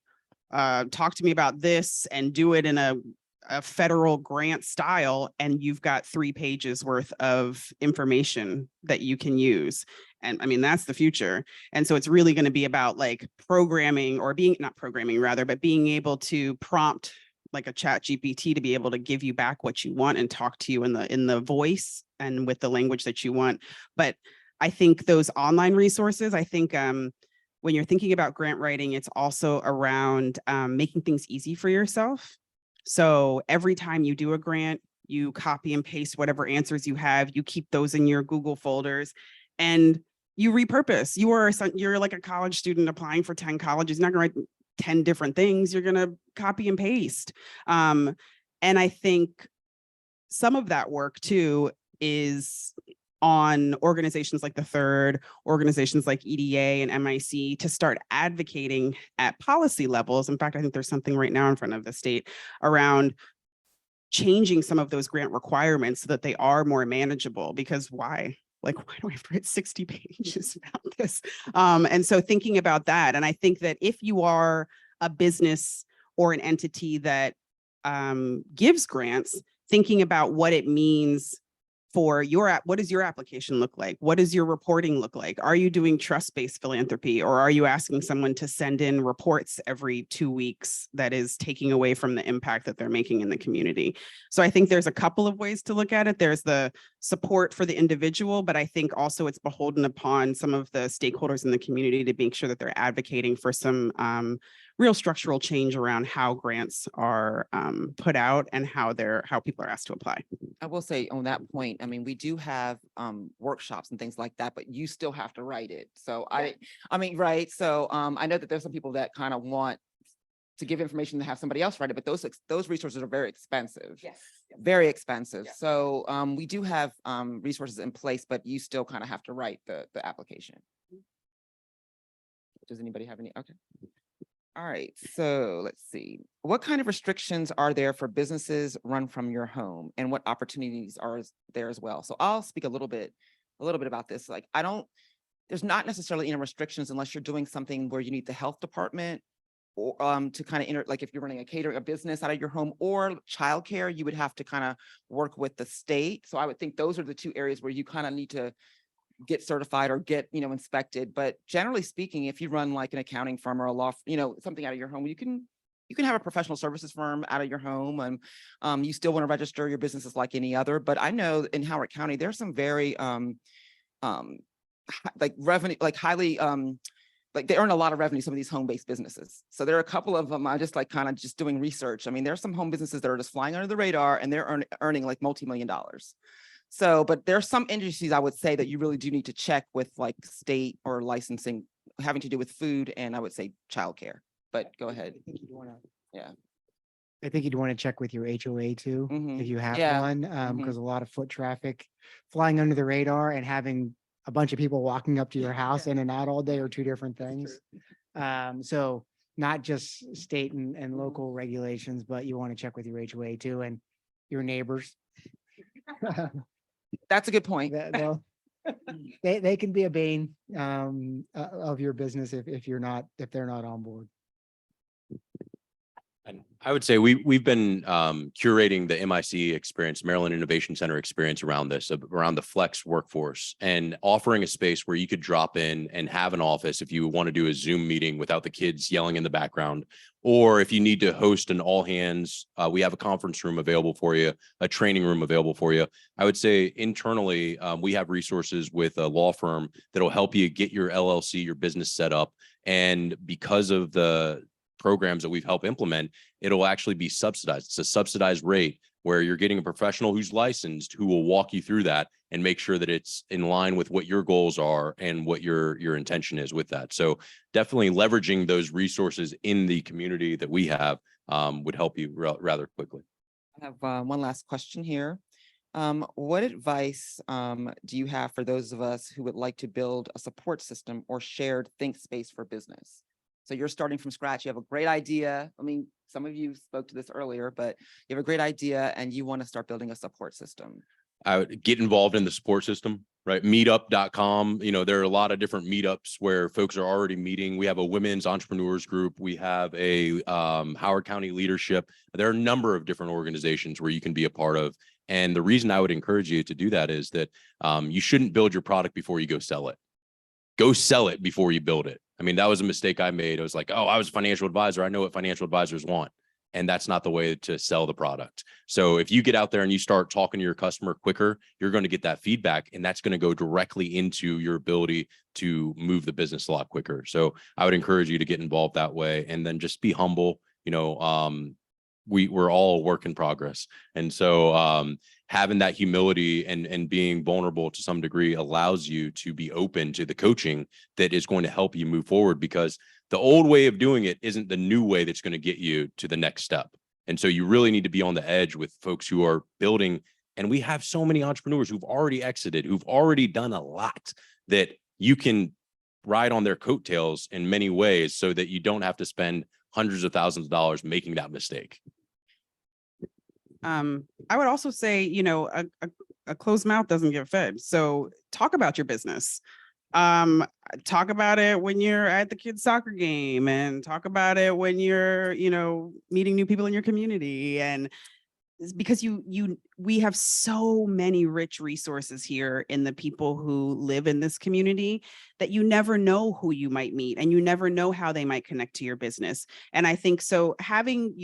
talk to me about this and do it in a federal grant style, and you've got 3 pages worth of information that you can use. And I mean, that's the future. And so it's really going to be about like programming, or not programming rather, but being able to prompt like a Chat GPT to be able to give you back what you want and talk to you in the voice and with the language that you want. But I think those online resources, I think when you're thinking about grant writing, it's also around making things easy for yourself. So every time you do a grant, you copy and paste whatever answers you have, you keep those in your Google folders. And you repurpose. You're like a college student applying for 10 colleges. You're not going to write 10 different things. You're going to copy and paste. And I think some of that work too is on organizations like the Third, organizations like EDA and MIC to start advocating at policy levels. In fact, I think there's something right now in front of the state around changing some of those grant requirements so that they are more manageable, because why? Like, why do I have to write 60 pages about this? And so thinking about that, and I think that if you are a business or an entity that gives grants, thinking about what it means for your app, what does your application look like? What does your reporting look like? Are you doing trust-based philanthropy, or are you asking someone to send in reports every 2 weeks that is taking away from the impact that they're making in the community? So I think there's a couple of ways to look at it. There's the support for the individual, but I think also it's beholden upon some of the stakeholders in the community to make sure that they're advocating for some real structural change around how grants are put out and how people are asked to apply. I will say on that point, I mean, we do have workshops and things like that, but you still have to write it. So I mean, right. So I know that there's some people that kind of want to give information to have somebody else write it, but those resources are very expensive. Yes. Very expensive. Yes. So we do have resources in place, but you still kind of have to write the application. Does anybody have any? Okay. All right, so let's see. What kind of restrictions are there for businesses run from your home, and what opportunities are there as well? So I'll speak a little bit about this. Like, there's not necessarily any restrictions unless you're doing something where you need the health department or to kind of like if you're running a business out of your home, or childcare, you would have to kind of work with the state. So I would think those are the two areas where you kind of need to get certified or get, inspected. But generally speaking, if you run like an accounting firm or a law, something out of your home, you can have a professional services firm out of your home, and you still want to register your businesses like any other. But I know in Howard County, there's some very like revenue, like highly like they earn a lot of revenue, some of these home-based businesses. So there are a couple of them. I just like kind of just doing research. I mean, there's some home businesses that are just flying under the radar, and they're earning like multi-million dollars. So, but there's some industries I would say that you really do need to check with, like state or licensing having to do with food, and I would say childcare. But go ahead. Yeah. I think you'd want to check with your HOA too, Mhm. if you have Yeah. one, because a lot of foot traffic flying under the radar and having a bunch of people walking up to your house in and out all day are two different things. So not just state and local regulations, but you want to check with your HOA too and your neighbors. That's a good point. They can be a bane of your business if they're not on board. And I would say we've been curating the MIC experience, Maryland Innovation Center experience around this, around the flex workforce, and offering a space where you could drop in and have an office if you want to do a Zoom meeting without the kids yelling in the background, or if you need to host an all hands, we have a conference room available for you, a training room available for you. I would say internally, we have resources with a law firm that'll help you get your LLC, your business set up. And because of the programs that we've helped implement, it'll actually be subsidized. It's a subsidized rate where you're getting a professional who's licensed who will walk you through that and make sure that it's in line with what your goals are and what your intention is with that. So definitely leveraging those resources in the community that we have would help you rather quickly. I have one last question here. What advice do you have for those of us who would like to build a support system or shared think space for business? So you're starting from scratch. You have a great idea. I mean, some of you spoke to this earlier, but you have a great idea and you want to start building a support system. I would get involved in the support system, right? Meetup.com. There are a lot of different meetups where folks are already meeting. We have a women's entrepreneurs group. We have a Howard County leadership. There are a number of different organizations where you can be a part of. And the reason I would encourage you to do that is that you shouldn't build your product before you go sell it. Go sell it before you build it. I mean, that was a mistake I made. I was like, oh, I was a financial advisor. I know what financial advisors want. And that's not the way to sell the product. So if you get out there and you start talking to your customer quicker, you're going to get that feedback, and that's going to go directly into your ability to move the business a lot quicker. So I would encourage you to get involved that way, and then just be humble. we're all a work in progress. And so having that humility and being vulnerable to some degree allows you to be open to the coaching that is going to help you move forward, because the old way of doing it isn't the new way that's going to get you to the next step. And so you really need to be on the edge with folks who are building. And we have so many entrepreneurs who've already exited, who've already done a lot, that you can ride on their coattails in many ways so that you don't have to spend hundreds of thousands of dollars making that mistake. I would also say, you know, a closed mouth doesn't get fed. So talk about your business. Talk about it when you're at the kids' soccer game, and talk about it when you're, you know, meeting new people in your community. And it's because we have so many rich resources here in the people who live in this community, that you never know who you might meet, and you never know how they might connect to your business. And I think so having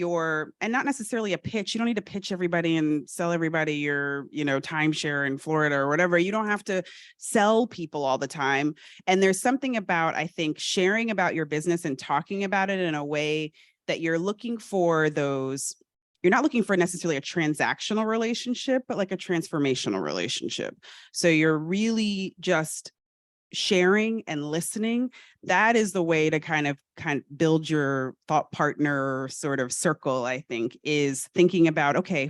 and not necessarily a pitch, you don't need to pitch everybody and sell everybody your, you know, timeshare in Florida or whatever. You don't have to sell people all the time. And there's something about, I think, sharing about your business and talking about it in a way that you're looking for those. You're not looking for necessarily a transactional relationship, but like a transformational relationship. So you're really just sharing and listening. That is the way to kind of build your thought partner sort of circle, I think, is thinking about, okay,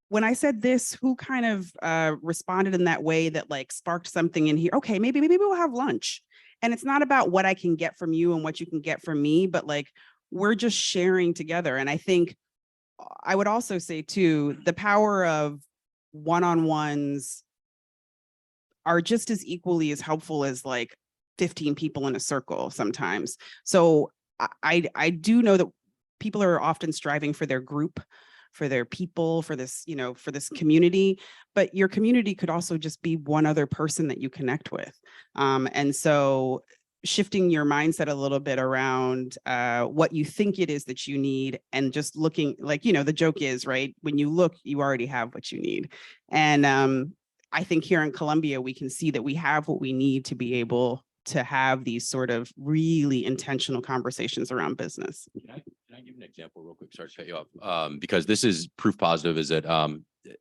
when I said this, who kind of responded in that way that like sparked something in here? Okay, maybe we'll have lunch. And it's not about what I can get from you and what you can get from me, but like, we're just sharing together. And I think I would also say too, the power of one-on-ones are just as equally as helpful as like 15 people in a circle sometimes. So I do know that people are often striving for their group, for their people, for this, you know, for this community, but your community could also just be one other person that you connect with. And so shifting your mindset a little bit around what you think it is that you need, and just looking, like, you know, the joke is, right, when you look, you already have what you need. And I think here in Columbia, we can see that we have what we need to be able to have these sort of really intentional conversations around business. Can I give an example real quick? Sorry to cut you off. Because this is proof positive, is that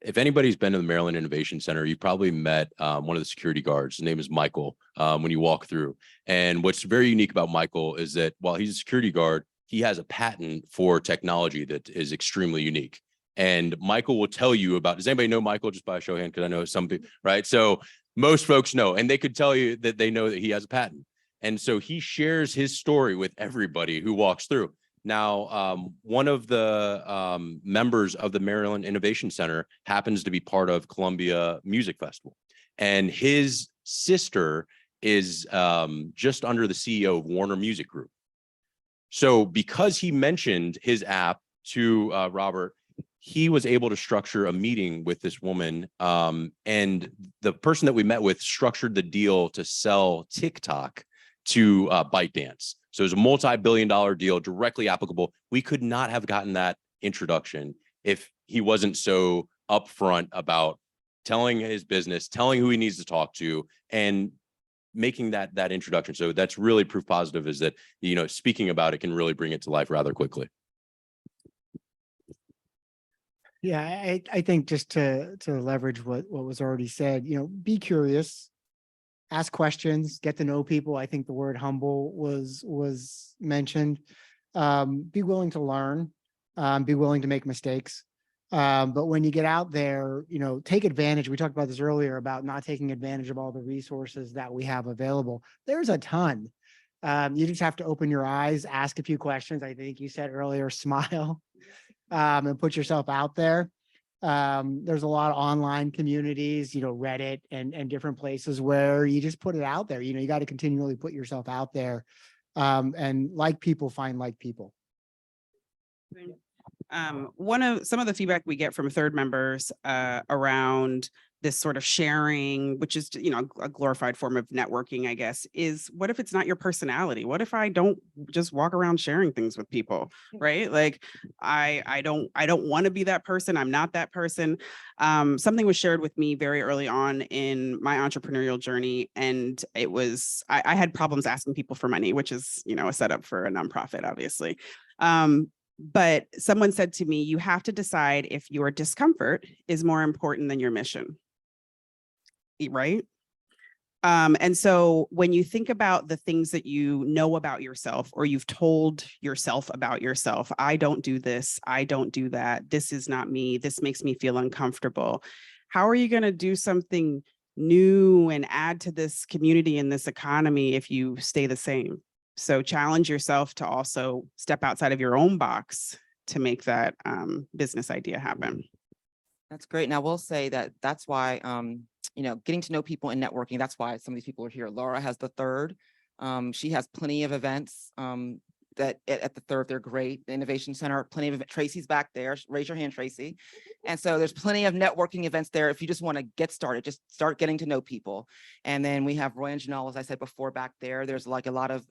if anybody's been to the Maryland Innovation Center, you probably met one of the security guards. His name is Michael, when you walk through. And what's very unique about Michael is that while he's a security guard, he has a patent for technology that is extremely unique. And Michael will tell you about, does anybody know Michael, just by a show of hand? Because I know some people, right? So most folks know, and they could tell you that they know that he has a patent. And so he shares his story with everybody who walks through. Now, one of the members of the Maryland Innovation Center happens to be part of Columbia Music Festival. And his sister is just under the CEO of Warner Music Group. So because he mentioned his app to Robert, he was able to structure a meeting with this woman. And the person that we met with structured the deal to sell TikTok to ByteDance. So it was a multi-billion-dollar deal directly applicable. We could not have gotten that introduction if he wasn't so upfront about telling his business, telling who he needs to talk to, and making that introduction. So that's really proof positive, is that, you know, speaking about it can really bring it to life rather quickly. Yeah, I think just to leverage what was already said, you know, be curious, ask questions, get to know people. I think the word humble was mentioned. Be willing to learn, be willing to make mistakes. But when you get out there, you know, take advantage. We talked about this earlier about not taking advantage of all the resources that we have available. There's a ton. You just have to open your eyes, ask a few questions. I think you said earlier, smile, and put yourself out there. There's a lot of online communities, you know, Reddit and different places where you just put it out there. You know, you got to continually put yourself out there, and like people find like people. Some of the feedback we get from third members around this sort of sharing, which is, you know, a glorified form of networking, I guess, is what if it's not your personality? What if I don't just walk around sharing things with people, right? Like I don't want to be that person. I'm not that person. Something was shared with me very early on in my entrepreneurial journey, and it was I had problems asking people for money, which is, you know, a setup for a nonprofit, obviously. But someone said to me, you have to decide if your discomfort is more important than your mission. Right? And so when you think about the things that you know about yourself, or you've told yourself about yourself, I don't do this, I don't do that, this is not me, this makes me feel uncomfortable. How are you going to do something new and add to this community and this economy if you stay the same? So challenge yourself to also step outside of your own box to make that business idea happen. That's great. Now, we'll say that that's why, getting to know people and networking, that's why some of these people are here. Laura has the third. She has plenty of events that at the third, they're great. The Innovation Center, plenty of Tracy's back there. Raise your hand, Tracy. And so there's plenty of networking events there. If you just want to get started, just start getting to know people. And then we have Roy and Janelle, as I said before, back there. There's like a lot of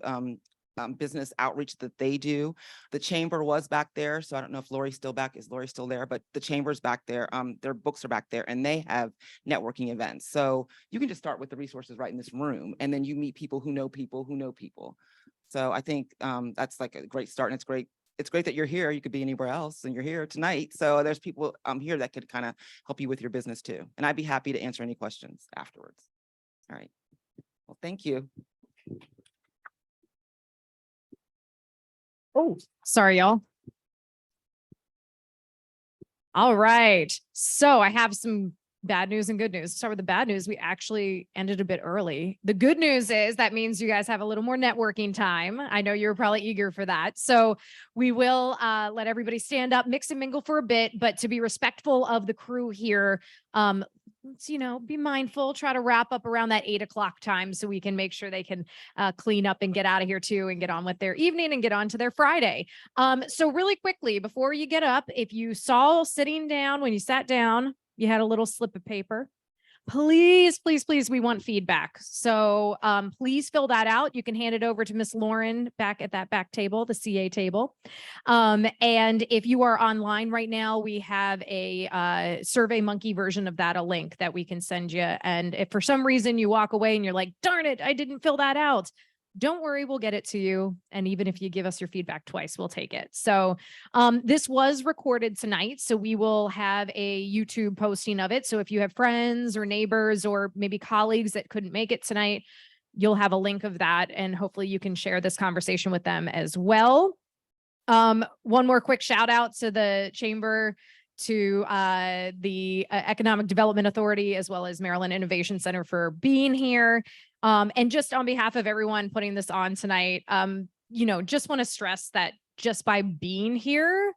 business outreach that they do. The chamber was back there. So I don't know if Lori's still back. Is Lori still there? But the chamber's back there. Their books are back there and they have networking events. So you can just start with the resources right in this room. And then you meet people who know people who know people. So I think that's like a great start. And it's great. It's great that you're here. You could be anywhere else and you're here tonight. So there's people here that could kind of help you with your business too. And I'd be happy to answer any questions afterwards. All right. Well, thank you. Oh, sorry, y'all. All right. So I have some bad news and good news. Start with the bad news. We actually ended a bit early. The good news is that means you guys have a little more networking time. I know you're probably eager for that. So we will let everybody stand up, mix and mingle for a bit, but to be respectful of the crew here, let's, be mindful, try to wrap up around that 8 o'clock time so we can make sure they can clean up and get out of here too and get on with their evening and get on to their Friday. So really quickly, before you get up, if you saw sitting down, when you sat down, you had a little slip of paper. Please, please, please, we want feedback. So please fill that out. You can hand it over to Miss Lauren back at that back table, the CA table. And if you are online right now, we have a Survey Monkey version of that, a link that we can send you. And if for some reason you walk away and you're like, darn it, I didn't fill that out, don't worry, we'll get it to you. And even if you give us your feedback twice, we'll take it. So this was recorded tonight, so we will have a YouTube posting of it. So if you have friends or neighbors or maybe colleagues that couldn't make it tonight, you'll have a link of that. And hopefully you can share this conversation with them as well. One more quick shout out to the chamber, to the Economic Development Authority, as well as Maryland Innovation Center for being here. And just on behalf of everyone putting this on tonight, just want to stress that just by being here,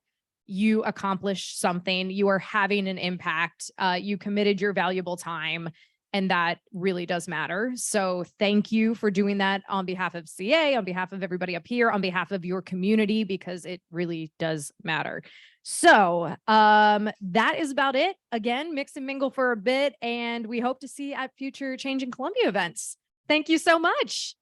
you accomplished something. You are having an impact. You committed your valuable time, and that really does matter. So thank you for doing that on behalf of CA, on behalf of everybody up here, on behalf of your community, because it really does matter. So that is about it. Again, mix and mingle for a bit, and we hope to see you at future Change in Columbia events. Thank you so much.